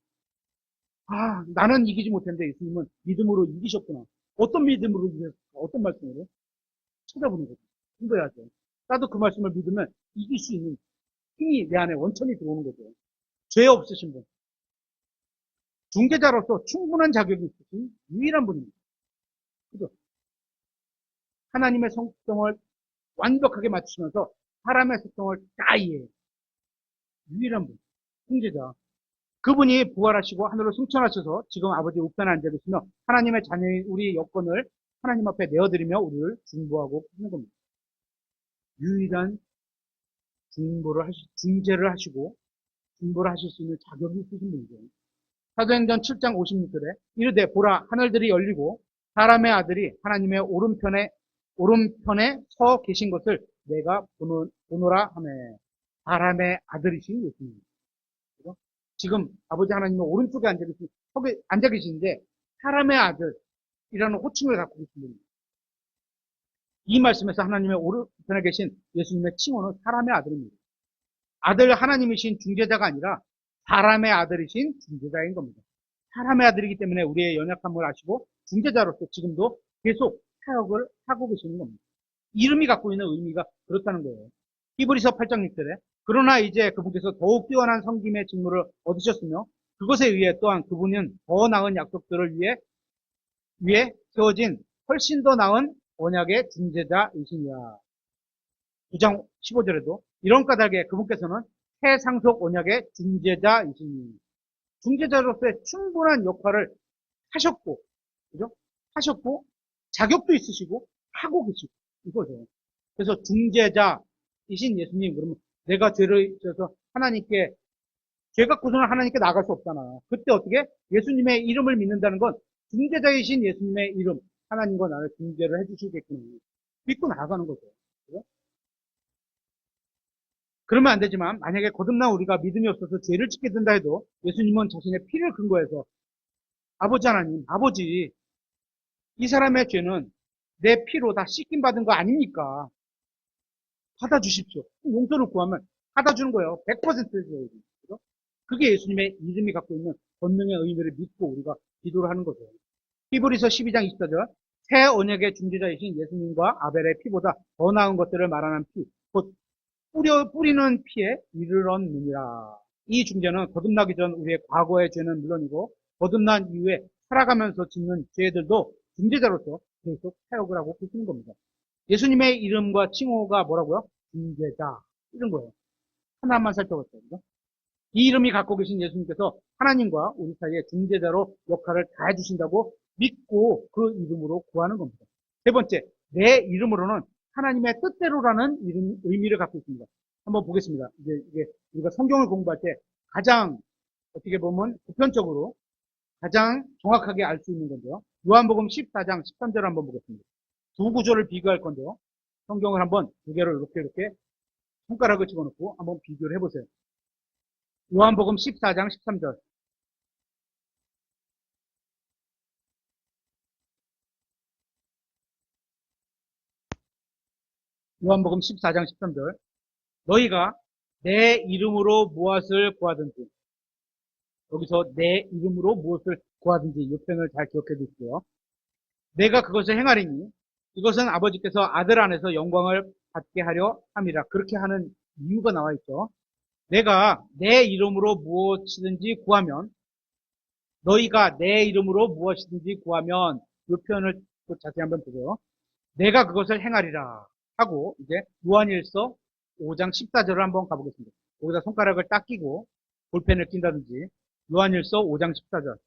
아, 나는 이기지 못했는데 예수님은 믿음으로 이기셨구나. 어떤 믿음으로 이기셨을까? 어떤 말씀으로? 찾아보는 거죠. 공부해야죠. 나도 그 말씀을 믿으면 이길 수 있는 힘이 내 안에 원천이 들어오는 거죠. 죄 없으신 분. 중재자로서 충분한 자격이 있으신 유일한 분입니다. 그죠? 하나님의 성성을 완벽하게 맞추시면서 사람의 속성을 다 이해해요. 유일한 분, 통제자. 그분이 부활하시고 하늘로 승천하셔서 지금 아버지 우편에 앉아 계시며 하나님의 자녀인 우리 여건을 하나님 앞에 내어드리며 우리를 중보하고 하는 겁니다. 유일한 중재를 하시고 중보를 하실 수 있는 자격이 있으신 분이죠. 사도행전 7장 56절에 이르되 보라 하늘들이 열리고 사람의 아들이 하나님의 오른편에 서 계신 것을 내가 보노라 하매. 사람의 아들이신 예수님. 그죠? 지금 아버지 하나님의 오른쪽에 앉아 계시는데 사람의 아들이라는 호칭을 갖고 계십니다. 이 말씀에서 하나님의 오른편에 계신 예수님의 칭호는 사람의 아들입니다. 아들 하나님이신 중재자가 아니라 사람의 아들이신 중재자인 겁니다. 사람의 아들이기 때문에 우리의 연약함을 아시고 중재자로서 지금도 계속 사역을 하고 계시는 겁니다. 이름이 갖고 있는 의미가 그렇다는 거예요. 히브리서 8장 6절에 그러나 이제 그분께서 더욱 뛰어난 섬김의 직무를 얻으셨으며 그것에 의해 또한 그분은 더 나은 약속들을 위해 세워진 훨씬 더 나은 언약의 중재자이시니라. 9장 15절에도 이런 까닭에 그분께서는 새 상속 언약의 중재자이시니. 중재자로서의 충분한 역할을 하셨고, 그죠? 하셨고, 자격도 있으시고, 하고 계시고, 이거죠. 그래서 중재자이신 예수님, 그러면 내가 죄를 지어서 하나님께, 죄 갖고서는 하나님께 나갈 수 없잖아. 그때 어떻게? 예수님의 이름을 믿는다는 건 중재자이신 예수님의 이름, 하나님과 나를 중재를 해주시겠구나. 믿고 나아가는 거죠. 그죠? 그러면 안 되지만 만약에 거듭난 우리가 믿음이 없어서 죄를 짓게 된다 해도 예수님은 자신의 피를 근거해서 아버지 하나님, 아버지 이 사람의 죄는 내 피로 다 씻김 받은 거 아닙니까? 받아주십시오. 용서를 구하면 받아주는 거예요. 100%예요. 그게 예수님의 이름이 갖고 있는 권능의 의미를 믿고 우리가 기도를 하는 거죠. 히브리서 12장 24절 새 언약의 중재자이신 예수님과 아벨의 피보다 더 나은 것들을 말하는 피, 곧 뿌리는 피에 이르렀느니라. 이 중재는 거듭나기 전 우리의 과거의 죄는 물론이고 거듭난 이후에 살아가면서 짓는 죄들도 중재자로서 계속 사역을 하고 계시는 겁니다. 예수님의 이름과 칭호가 뭐라고요? 중재자. 이런 거예요. 하나만 살펴봤어요. 이 이름이 갖고 계신 예수님께서 하나님과 우리 사이에 중재자로 역할을 다 해주신다고 믿고 그 이름으로 구하는 겁니다. 세 번째, 내 이름으로는 하나님의 뜻대로라는 의미를 갖고 있습니다. 한번 보겠습니다. 이게 우리가 성경을 공부할 때 가장 어떻게 보면 보편적으로 가장 정확하게 알 수 있는 건데요. 요한복음 14장 13절 한번 보겠습니다. 두 구조를 비교할 건데요. 성경을 한번 두 개를 이렇게 손가락을 집어넣고 한번 비교를 해보세요. 요한복음 14장 13절. 요한복음 14장 13절. 너희가 내 이름으로 무엇을 구하든지, 여기서 내 이름으로 무엇을 구하든지 이 표현을 잘 기억해 두시고요. 내가 그것을 행하리니 이것은 아버지께서 아들 안에서 영광을 받게 하려 함이라. 그렇게 하는 이유가 나와 있죠. 내가 내 이름으로 무엇이든지 구하면, 너희가 내 이름으로 무엇이든지 구하면, 이 표현을 또 자세히 한번 보세요. 내가 그것을 행하리라 하고 이제 요한일서 5장 14절을 한번 가보겠습니다. 여기다 손가락을 딱 끼고 볼펜을 낀다든지 요한일서 5장 14절.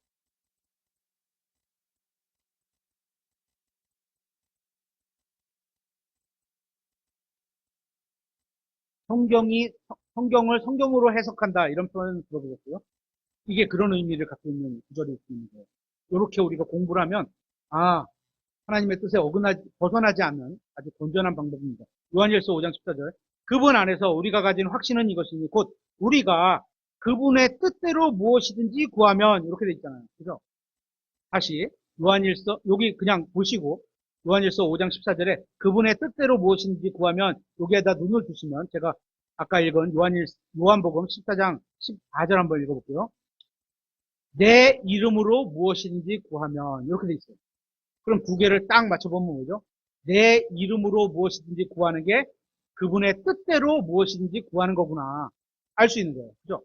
성경을 성경으로 해석한다 이런 표현 들어보셨어요? 이게 그런 의미를 갖고 있는 구절이 있습니다. 이렇게 우리가 공부를 하면 하나님의 뜻에 벗어나지 않는 아주 건전한 방법입니다. 요한일서 5장 14절. 그분 안에서 우리가 가진 확신은 이것이니 곧 우리가 그분의 뜻대로 무엇이든지 구하면 이렇게 돼 있잖아요. 그죠? 다시 요한일서 여기 그냥 보시고 요한일서 5장 14절에 그분의 뜻대로 무엇이든지 구하면 여기에다 눈을 두시면 제가 아까 읽은 요한복음 14장 14절 한번 읽어볼게요. 내 이름으로 무엇이든지 구하면 이렇게 돼 있어요. 그럼 두 개를 딱 맞춰보면 뭐죠? 내 이름으로 무엇이든지 구하는 게 그분의 뜻대로 무엇이든지 구하는 거구나. 알 수 있는 거예요. 그죠?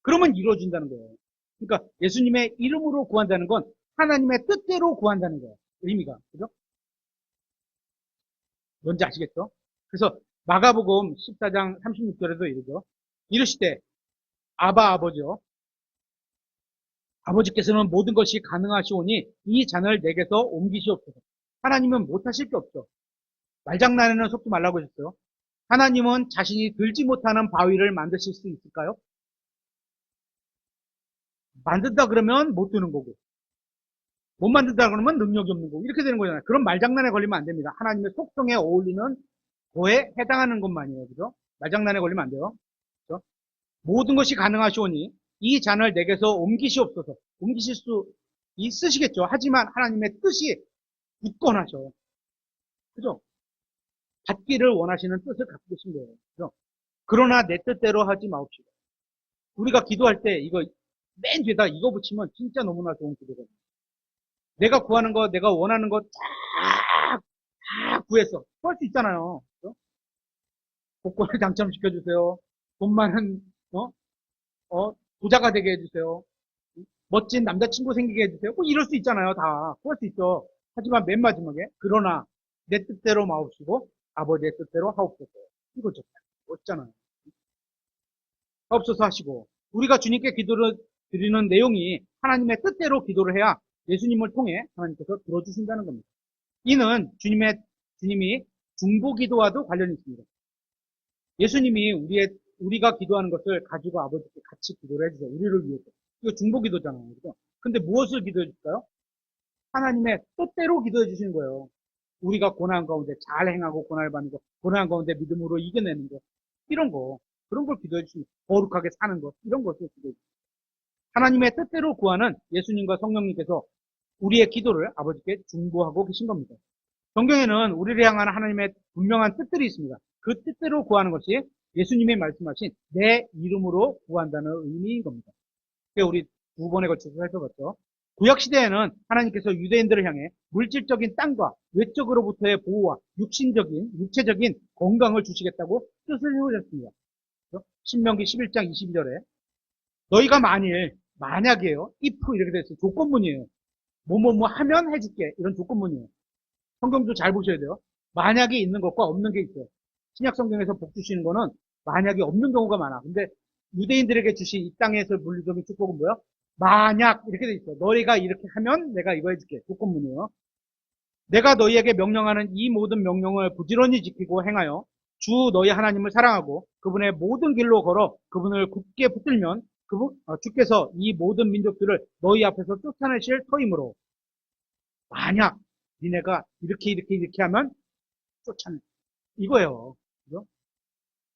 그러면 이루어진다는 거예요. 그러니까 예수님의 이름으로 구한다는 건 하나님의 뜻대로 구한다는 거예요. 의미가. 그죠? 뭔지 아시겠죠? 그래서 마가복음 14장 36절에도 이르죠. 이르시되 아바 아버지요 아버지께서는 모든 것이 가능하시오니 이 잔을 내게서 옮기시옵소서. 하나님은 못하실 게 없죠. 말장난에는 속지 말라고 하셨어요. 하나님은 자신이 들지 못하는 바위를 만드실 수 있을까요? 만든다 그러면 못 드는 거고 못 만든다 그러면 능력이 없는 거고 이렇게 되는 거잖아요. 그런 말장난에 걸리면 안 됩니다. 하나님의 속성에 어울리는 거에 해당하는 것만이에요. 그죠? 말장난에 걸리면 안 돼요. 그죠? 모든 것이 가능하시오니 이 잔을 내게서 옮기시옵소서. 옮기실 수 있으시겠죠. 하지만 하나님의 뜻이 굳건하셔. 그죠? 받기를 원하시는 뜻을 갖고 계신 거예요. 그죠? 그러나 내 뜻대로 하지 마옵시다. 우리가 기도할 때 이거 맨 뒤에다 이거 붙이면 진짜 너무나 좋은 기도거든요. 내가 구하는 거, 내가 원하는 거 다 구했어. 구할 수 있잖아요. 그죠? 복권을 당첨시켜주세요. 돈 많은, 부자가 되게 해주세요. 멋진 남자친구 생기게 해주세요. 뭐 이럴 수 있잖아요. 다. 구할 수 있죠. 하지만 맨 마지막에, 그러나 내 뜻대로 마옵시고 아버지의 뜻대로 하옵소서. 이거죠. 멋있잖아요. 하옵소서 하시고, 우리가 주님께 기도를 드리는 내용이 하나님의 뜻대로 기도를 해야 예수님을 통해 하나님께서 들어주신다는 겁니다. 이는 주님이 중보기도와도 관련이 있습니다. 예수님이 우리가 기도하는 것을 가지고 아버지께 같이 기도를 해주세요. 우리를 위해서. 이거 중보기도잖아요. 그죠? 근데 무엇을 기도해 줄까요? 하나님의 뜻대로 기도해 주시는 거예요. 우리가 고난 가운데 잘 행하고 고난을 받는 거, 고난 가운데 믿음으로 이겨내는 거, 이런 거, 그런 걸 기도해 주시는 거, 거룩하게 사는 것, 이런 것을 기도해 주시는 거. 하나님의 뜻대로 구하는 예수님과 성령님께서 우리의 기도를 아버지께 중보하고 계신 겁니다. 성경에는 우리를 향한 하나님의 분명한 뜻들이 있습니다. 그 뜻대로 구하는 것이 예수님이 말씀하신 내 이름으로 구한다는 의미인 겁니다. 우리 두 번에 걸쳐서 살펴봤죠. 구약시대에는 하나님께서 유대인들을 향해 물질적인 땅과 외적으로부터의 보호와 육체적인 건강을 주시겠다고 뜻을 세우셨습니다. 신명기 11장 22절에 너희가 만약이에요. if 이렇게 됐어요. 조건문이에요. 뭐뭐뭐 하면 해줄게. 이런 조건문이에요. 성경도 잘 보셔야 돼요. 만약이 있는 것과 없는 게 있어요. 신약 성경에서 복 주시는 거는 만약이 없는 경우가 많아. 근데 유대인들에게 주신 이 땅에서 물리적인 축복은 뭐야? 만약 이렇게 돼 있어요. 너희가 이렇게 하면 내가 이거 해줄게. 조건문이에요. 내가 너희에게 명령하는 이 모든 명령을 부지런히 지키고 행하여 주 너희 하나님을 사랑하고 그분의 모든 길로 걸어 그분을 굳게 붙들면 주께서 이 모든 민족들을 너희 앞에서 쫓아내실 터이므로 만약 니네가 이렇게 하면 쫓아내. 이거예요. 그죠?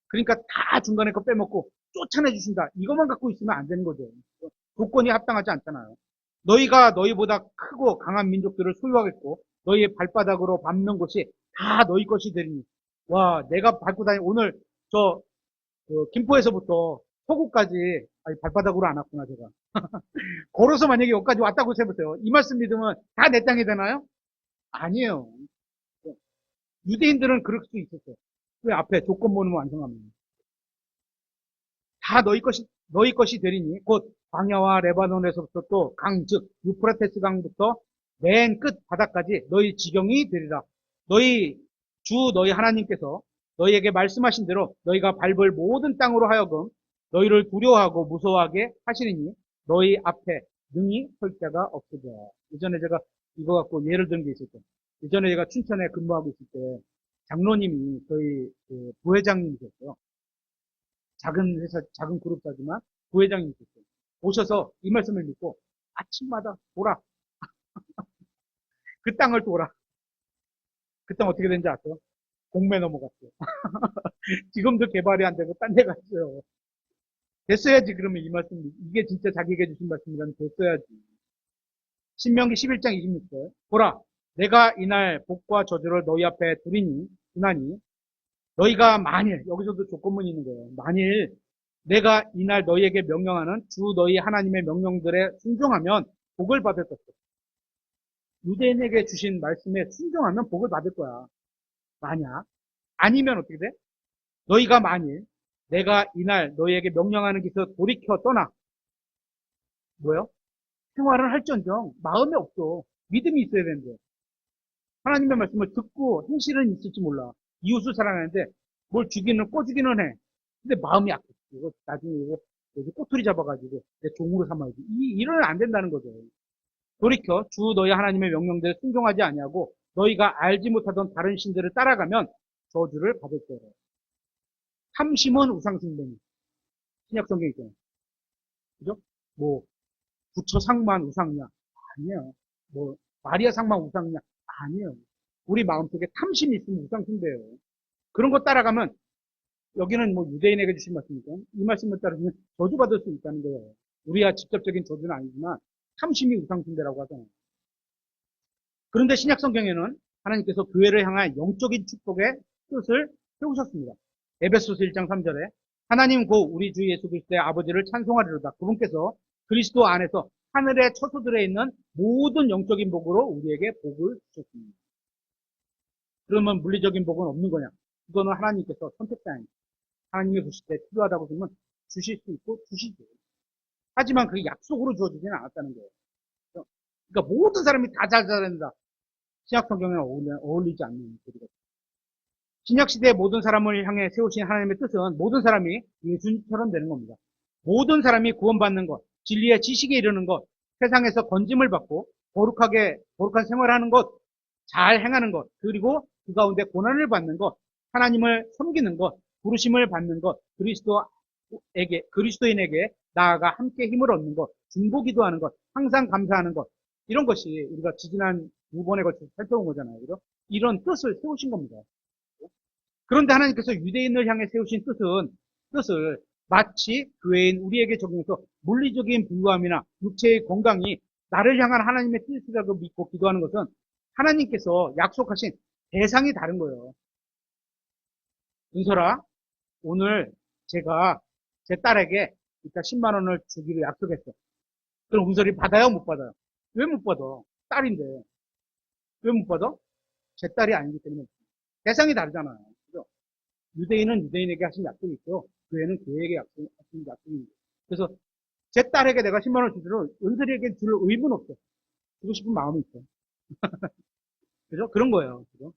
그러니까 다 중간에 거 빼먹고 쫓아내 주신다. 이것만 갖고 있으면 안 되는 거죠. 조건이 합당하지 않잖아요. 너희가 너희보다 크고 강한 민족들을 소유하겠고 너희의 발바닥으로 밟는 곳이 다 너희 것이 되리니. 와, 내가 밟고 다니 오늘 김포에서부터 서구까지 발바닥으로 안 왔구나 제가. 걸어서 만약에 여기까지 왔다고 해보세요. 이 말씀 믿으면 다 내 땅이 되나요? 아니에요. 유대인들은 그럴 수 있었어요. 왜 앞에 조건문을 완성하면. 다 너희 것이 되리니, 곧 광야와 레바논에서부터 또 강, 즉, 유프라테스 강부터 맨 끝 바닥까지 너희 지경이 되리라. 너희 하나님께서 너희에게 말씀하신 대로 너희가 밟을 모든 땅으로 하여금 너희를 두려워하고 무서워하게 하시리니 너희 앞에 능히 설 자가 없으리라. 예전에 제가 이거 갖고 예를 든 게 있었죠. 예전에 제가 춘천에 근무하고 있을 때 장로님이 저희 부회장님이셨어요. 작은 회사, 작은 그룹사지만 부회장님이셨어요. 오셔서 이 말씀을 믿고 아침마다 돌아. 그 땅을 돌아. 그 땅 어떻게 된지 아세요? 공매 넘어갔어요. 지금도 개발이 안 되고 딴 데 갔어요. 됐어야지 그러면 이 말씀 이게 진짜 자기에게 주신 말씀이라면 됐어야지. 신명기 11장 26절 보라 내가 이날 복과 저주를 너희 앞에 두나니 너희가 만일 여기서도 조건문이 있는 거예요. 만일 내가 이날 너희에게 명령하는 주 너희 하나님의 명령들에 순종하면 복을 받을 것이다. 유대인에게 주신 말씀에 순종하면 복을 받을 거야. 만약 아니면 어떻게 돼? 너희가 만일 내가 이날 너희에게 명령하는 길에서 돌이켜 떠나 뭐요? 생활을 할지언정 마음에 없어. 믿음이 있어야 되는데 하나님의 말씀을 듣고 행실은 있을지 몰라. 이웃을 사랑하는데 뭘 주기는, 꼬주기는 해. 근데 마음이 약해. 이거 나중에 이거 여기 꼬투리 잡아가지고 내 종으로 삼아야지. 이러면 안 된다는 거죠. 돌이켜 주 너희 하나님의 명령대로 순종하지 아니하고 너희가 알지 못하던 다른 신들을 따라가면 저주를 받을 거라. 탐심은 우상숭배니. 신약 성경에 있잖아요. 그죠? 뭐 부처 상만 우상이냐? 아니에요. 뭐 마리아 상만 우상이냐? 아니에요. 우리 마음속에 탐심이 있으면 우상숭배예요. 그런 거 따라가면 여기는 뭐 유대인에게 주신 말씀이니까 이 말씀을 따르면 저주받을 수 있다는 거예요. 우리가 직접적인 저주는 아니지만 탐심이 우상숭배라고 하잖아요. 그런데 신약 성경에는 하나님께서 교회를 향한 영적인 축복의 뜻을 세우셨습니다. 에베소서 1장 3절에 하나님 곧 우리 주 예수 그리스도의 아버지를 찬송하리로다. 그분께서 그리스도 안에서 하늘의 처소들에 있는 모든 영적인 복으로 우리에게 복을 주셨습니다. 그러면 물리적인 복은 없는 거냐? 그거는 하나님께서 선택자입니다. 하나님이 보실 때 필요하다고 보면 주실 수 있고 주시죠. 하지만 그게 약속으로 주어지지는 않았다는 거예요. 그러니까 모든 사람이 다 잘 살아야 신약 성경에 어울리지 않는 소리가. 신약 시대의 모든 사람을 향해 세우신 하나님의 뜻은 모든 사람이 예수님처럼 되는 겁니다. 모든 사람이 구원받는 것, 진리의 지식에 이르는 것, 세상에서 건짐을 받고 거룩한 생활을 하는 것, 잘 행하는 것, 그리고 그 가운데 고난을 받는 것, 하나님을 섬기는 것, 부르심을 받는 것, 그리스도인에게 나아가 함께 힘을 얻는 것, 중보기도 하는 것, 항상 감사하는 것, 이런 것이 우리가 지지난 2번에 걸쳐서 살펴본 거잖아요. 그죠? 이런 뜻을 세우신 겁니다. 그런데 하나님께서 유대인을 향해 세우신 뜻을 마치 교회인 우리에게 적용해서 물리적인 부유함이나 육체의 건강이 나를 향한 하나님의 뜻이라고 믿고 기도하는 것은 하나님께서 약속하신 대상이 다른 거예요. 은설아, 오늘 제가 제 딸에게 이따 10만 원을 주기로 약속했어. 그럼 은설이 받아요? 못 받아요? 왜 못 받아? 딸인데. 왜 못 받아? 제 딸이 아니기 때문에. 대상이 다르잖아요. 그죠? 유대인은 유대인에게 하신 약속이 있고, 교회는 교회에게 하신 약속이 있고. 그래서 제 딸에게 내가 10만 원을 주도록 은설이에게 줄 의무는 없어. 주고 싶은 마음이 있어. 그죠? 그런 거예요. 그죠?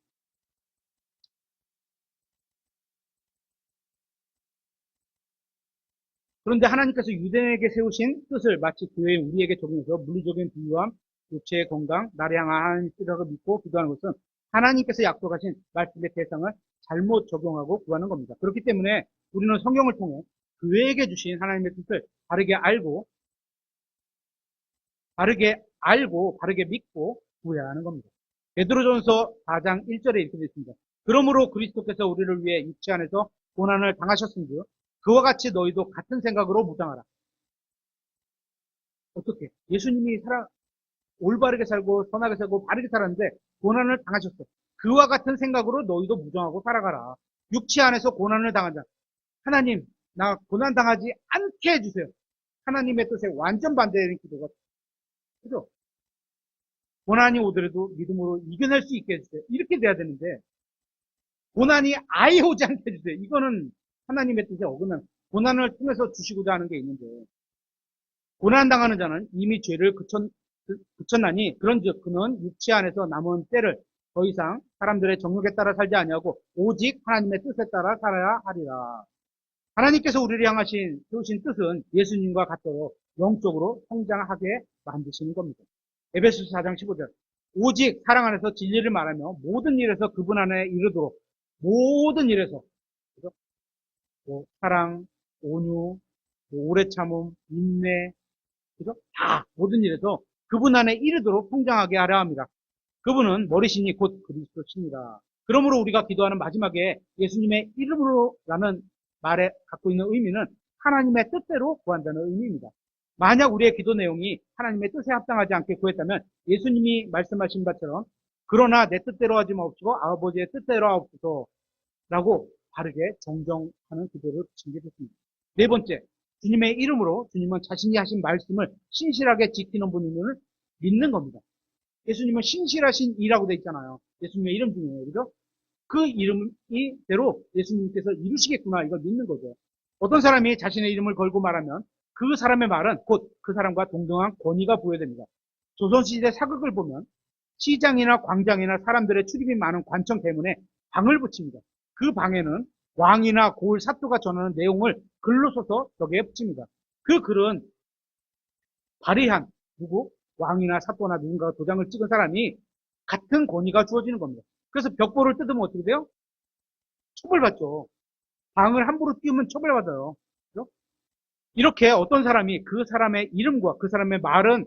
그런데 하나님께서 유대인에게 세우신 뜻을 마치 교회 우리에게 적용해서 물리적인 부유함, 육체의 건강, 나를 향한 하나님의 뜻이라고 믿고 기도하는 것은 하나님께서 약속하신 말씀의 대상을 잘못 적용하고 구하는 겁니다. 그렇기 때문에 우리는 성경을 통해 교회에게 주신 하나님의 뜻을 바르게 믿고 구해야 하는 겁니다. 베드로전서 4장 1절에 이렇게 되어 있습니다. 그러므로 그리스도께서 우리를 위해 육체 안에서 고난을 당하셨은즉 그와 같이 너희도 같은 생각으로 무장하라. 어떻게? 예수님이 올바르게 살고 선하게 살고 바르게 살았는데 고난을 당하셨어. 그와 같은 생각으로 너희도 무장하고 살아가라. 육체 안에서 고난을 당한 자. 하나님, 나 고난 당하지 않게 해주세요. 하나님의 뜻에 완전 반대되는 기도가. 그죠? 고난이 오더라도 믿음으로 이겨낼 수 있게 해주세요. 이렇게 돼야 되는데 고난이 아예 오지 않게 해주세요. 이거는 하나님의 뜻에 어긋난 고난을 통해서 주시고자 하는 게 있는데 고난당하는 자는 이미 죄를 그쳤나니 그런즉 그는 육체 안에서 남은 때를 더 이상 사람들의 정욕에 따라 살지 아니하고 오직 하나님의 뜻에 따라 살아야 하리라. 하나님께서 우리를 세우신 뜻은 예수님과 같도록 영적으로 성장하게 만드시는 겁니다. 에베소서 4장 15절 오직 사랑 안에서 진리를 말하며 모든 일에서 그분 안에 이르도록 모든 일에서 뭐 사랑, 온유, 뭐 오래 참음, 인내, 그죠? 다 모든 일에서 그분 안에 이르도록 성장하게 하려 합니다. 그분은 머리신이 곧 그리스도시니라. 그러므로 우리가 기도하는 마지막에 예수님의 이름으로라는 말에 갖고 있는 의미는 하나님의 뜻대로 구한다는 의미입니다. 만약 우리의 기도 내용이 하나님의 뜻에 합당하지 않게 구했다면 예수님이 말씀하신 것처럼 그러나 내 뜻대로 하지 마옵시고 아버지의 뜻대로 하옵소서 라고 바르게 정정하는 기도를 드리게 됐습니다. 네 번째, 주님의 이름으로 주님은 자신이 하신 말씀을 신실하게 지키는 분임을 믿는 겁니다. 예수님은 신실하신 이라고 되어 있잖아요. 예수님의 이름 중에, 그죠? 그 이름이대로 예수님께서 이루시겠구나, 이걸 믿는 거죠. 어떤 사람이 자신의 이름을 걸고 말하면 그 사람의 말은 곧 그 사람과 동등한 권위가 부여됩니다. 조선시대 사극을 보면 시장이나 광장이나 사람들의 출입이 많은 관청 대문에 방을 붙입니다. 그 방에는 왕이나 고을, 사또가 전하는 내용을 글로 써서 벽에 붙입니다. 그 글은 발의한 누구? 왕이나 사또나 누군가 도장을 찍은 사람이 같은 권위가 주어지는 겁니다. 그래서 벽보를 뜯으면 어떻게 돼요? 처벌받죠. 방을 함부로 띄우면 처벌받아요. 그죠? 이렇게 어떤 사람이 그 사람의 이름과 그 사람의 말은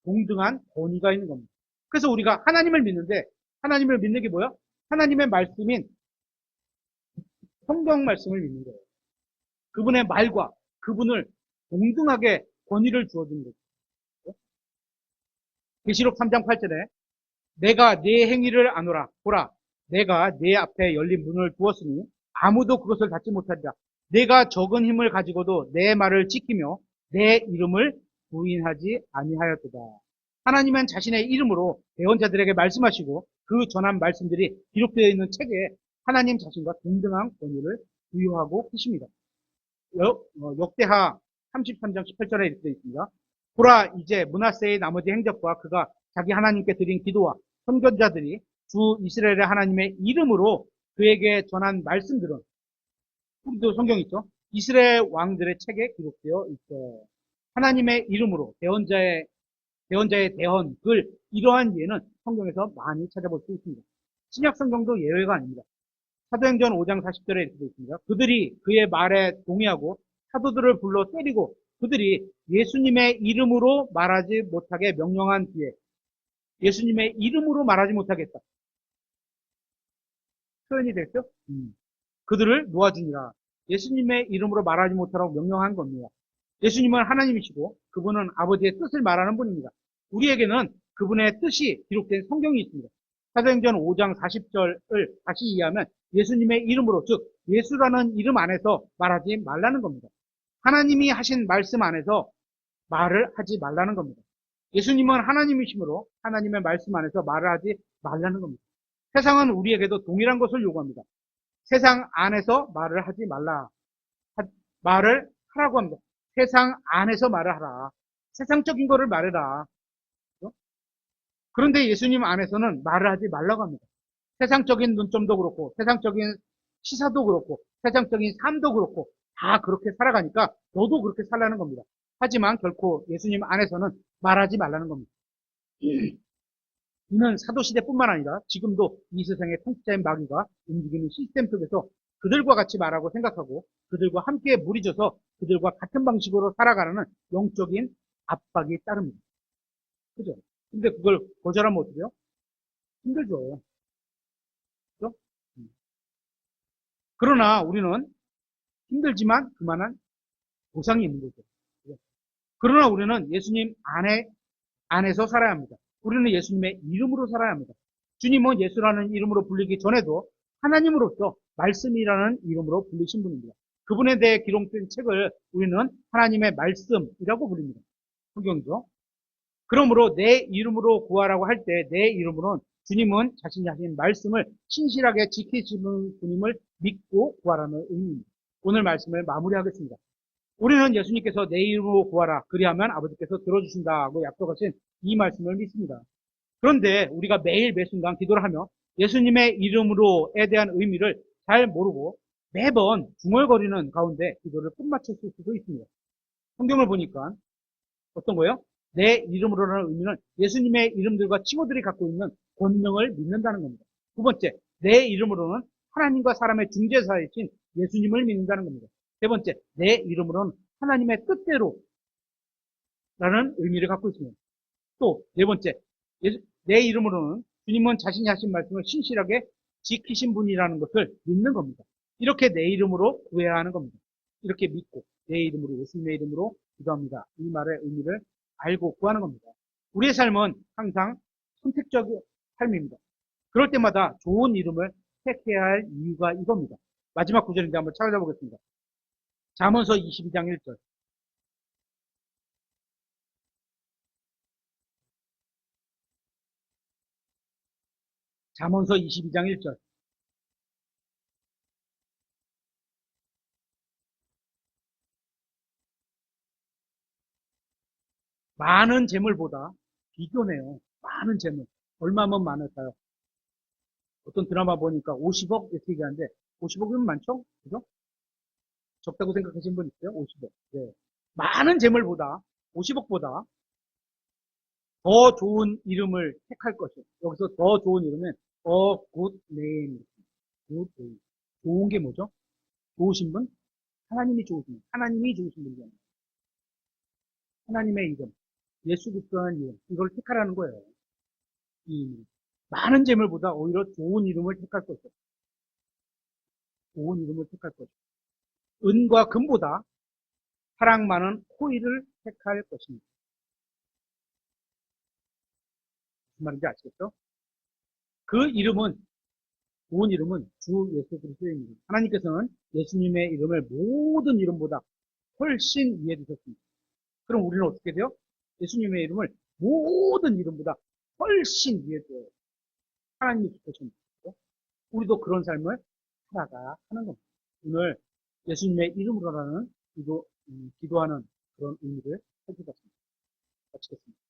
동등한 권위가 있는 겁니다. 그래서 우리가 하나님을 믿는데 하나님을 믿는 게 뭐야? 하나님의 말씀인 성경 말씀을 믿는 거예요. 그분의 말과 그분을 동등하게 권위를 주어주는 거죠. 계시록 3장 8절에 내가 네 행위를 아노라. 보라, 내가 네 앞에 열린 문을 두었으니 아무도 그것을 닫지 못하리라. 내가 적은 힘을 가지고도 내 말을 지키며 내 이름을 부인하지 아니하였도다. 하나님은 자신의 이름으로 대언자들에게 말씀하시고 그 전한 말씀들이 기록되어 있는 책에 하나님 자신과 동등한 권위를 부여하고 계십니다. 역대하 33장 18절에 이렇게 되어 있습니다. 보라, 이제 므낫세의 나머지 행적과 그가 자기 하나님께 드린 기도와 선견자들이 주 이스라엘의 하나님의 이름으로 그에게 전한 말씀들은, 우리도 성경 있죠? 이스라엘 왕들의 책에 기록되어 있어. 하나님의 이름으로 대언자의 대언, 글, 이러한 예는 성경에서 많이 찾아볼 수 있습니다. 신약 성경도 예외가 아닙니다. 사도행전 5장 40절에 이렇게 되어 있습니다. 그들이 그의 말에 동의하고 사도들을 불러 때리고 그들이 예수님의 이름으로 말하지 못하게 명령한 뒤에 예수님의 이름으로 말하지 못하겠다. 표현이 됐죠? 그들을 놓아주니라. 예수님의 이름으로 말하지 못하라고 명령한 겁니다. 예수님은 하나님이시고 그분은 아버지의 뜻을 말하는 분입니다. 우리에게는 그분의 뜻이 기록된 성경이 있습니다. 사도행전 5장 40절을 다시 이해하면 예수님의 이름으로, 즉 예수라는 이름 안에서 말하지 말라는 겁니다. 하나님이 하신 말씀 안에서 말을 하지 말라는 겁니다. 예수님은 하나님이시므로 하나님의 말씀 안에서 말을 하지 말라는 겁니다. 세상은 우리에게도 동일한 것을 요구합니다. 세상 안에서 말을 하지 말라. 말을 하라고 합니다. 세상 안에서 말을 하라. 세상적인 거를 말해라. 그런데 예수님 안에서는 말을 하지 말라고 합니다. 세상적인 눈점도 그렇고, 세상적인 시사도 그렇고, 세상적인 삶도 그렇고, 다 그렇게 살아가니까 너도 그렇게 살라는 겁니다. 하지만 결코 예수님 안에서는 말하지 말라는 겁니다. 이는 사도시대뿐만 아니라 지금도 이 세상의 통치자인 마귀가 움직이는 시스템 속에서 그들과 같이 말하고 생각하고 그들과 함께 무리져서 그들과 같은 방식으로 살아가는 영적인 압박이 따릅니다. 그죠? 근데 그걸 거절하면 어떻게 해요? 힘들죠. 그죠? 그러나 우리는 힘들지만 그만한 보상이 있는 거죠. 그죠? 그러나 우리는 예수님 안에서 살아야 합니다. 우리는 예수님의 이름으로 살아야 합니다. 주님은 예수라는 이름으로 불리기 전에도 하나님으로서 말씀이라는 이름으로 불리신 분입니다. 그분에 대해 기록된 책을 우리는 하나님의 말씀이라고 부릅니다. 성경이죠. 그러므로 내 이름으로 구하라고 할 때 내 이름으로는 주님은 자신이 하신 말씀을 신실하게 지키시는 분임을 믿고 구하라는 의미입니다. 오늘 말씀을 마무리하겠습니다. 우리는 예수님께서 내 이름으로 구하라. 그리하면 아버지께서 들어주신다고 약속하신 이 말씀을 믿습니다. 그런데 우리가 매일 매순간 기도를 하며 예수님의 이름으로에 대한 의미를 잘 모르고 매번 중얼거리는 가운데 기도를 끝마쳤을 수도 있습니다. 성경을 보니까 어떤 거예요? 내 이름으로라는 의미는 예수님의 이름들과 칭호들이 갖고 있는 권능을 믿는다는 겁니다. 두 번째, 내 이름으로는 하나님과 사람의 중재사이신 예수님을 믿는다는 겁니다. 세 번째, 내 이름으로는 하나님의 뜻대로라는 의미를 갖고 있습니다. 또 네 번째, 내 이름으로는 주님은 자신이 하신 말씀을 신실하게 지키신 분이라는 것을 믿는 겁니다. 이렇게 내 이름으로 구해야 하는 겁니다. 이렇게 믿고 내 이름으로, 예수님의 이름으로 기도합니다. 이 말의 의미를 알고 구하는 겁니다. 우리의 삶은 항상 선택적인 삶입니다. 그럴 때마다 좋은 이름을 택해야 할 이유가 이겁니다. 마지막 구절인데 한번 찾아보겠습니다. 잠언서 22장 1절. 잠언서 22장 1절. 많은 재물보다 비교네요. 많은 재물. 얼마면 많을까요? 어떤 드라마 보니까 50억 이렇게 얘기하는데 50억이면 많죠? 그죠? 적다고 생각하시는 분 있어요? 50억. 네. 많은 재물보다 50억보다 더 좋은 이름을 택할 것이요. 여기서 더 좋은 이름은 good name. good name. 좋은 게 뭐죠? 좋으신 분? 하나님이 좋으신 분. 하나님이 좋으신 분이잖아요. 하나님의 이름. 예수 그리스도라는 이름. 이걸 택하라는 거예요. 이 이름. 많은 재물보다 오히려 좋은 이름을 택할 것이요. 좋은 이름을 택할 것이요. 은과 금보다 사랑 많은 호의를 택할 것입니다. 무슨 말인지 아시겠죠? 그 이름은, 좋은 이름은 주 예수 그리스도의 이름. 하나님께서는 예수님의 이름을 모든 이름보다 훨씬 위에 두셨습니다. 그럼 우리는 어떻게 돼요? 예수님의 이름을 모든 이름보다 훨씬 위에 둬요. 하나님이 기쁘십니다. 우리도 그런 삶을 살아가 하는 겁니다. 오늘 예수님의 이름으로라는 기도하는 그런 의미를 해주셨습니다. 마치겠습니다.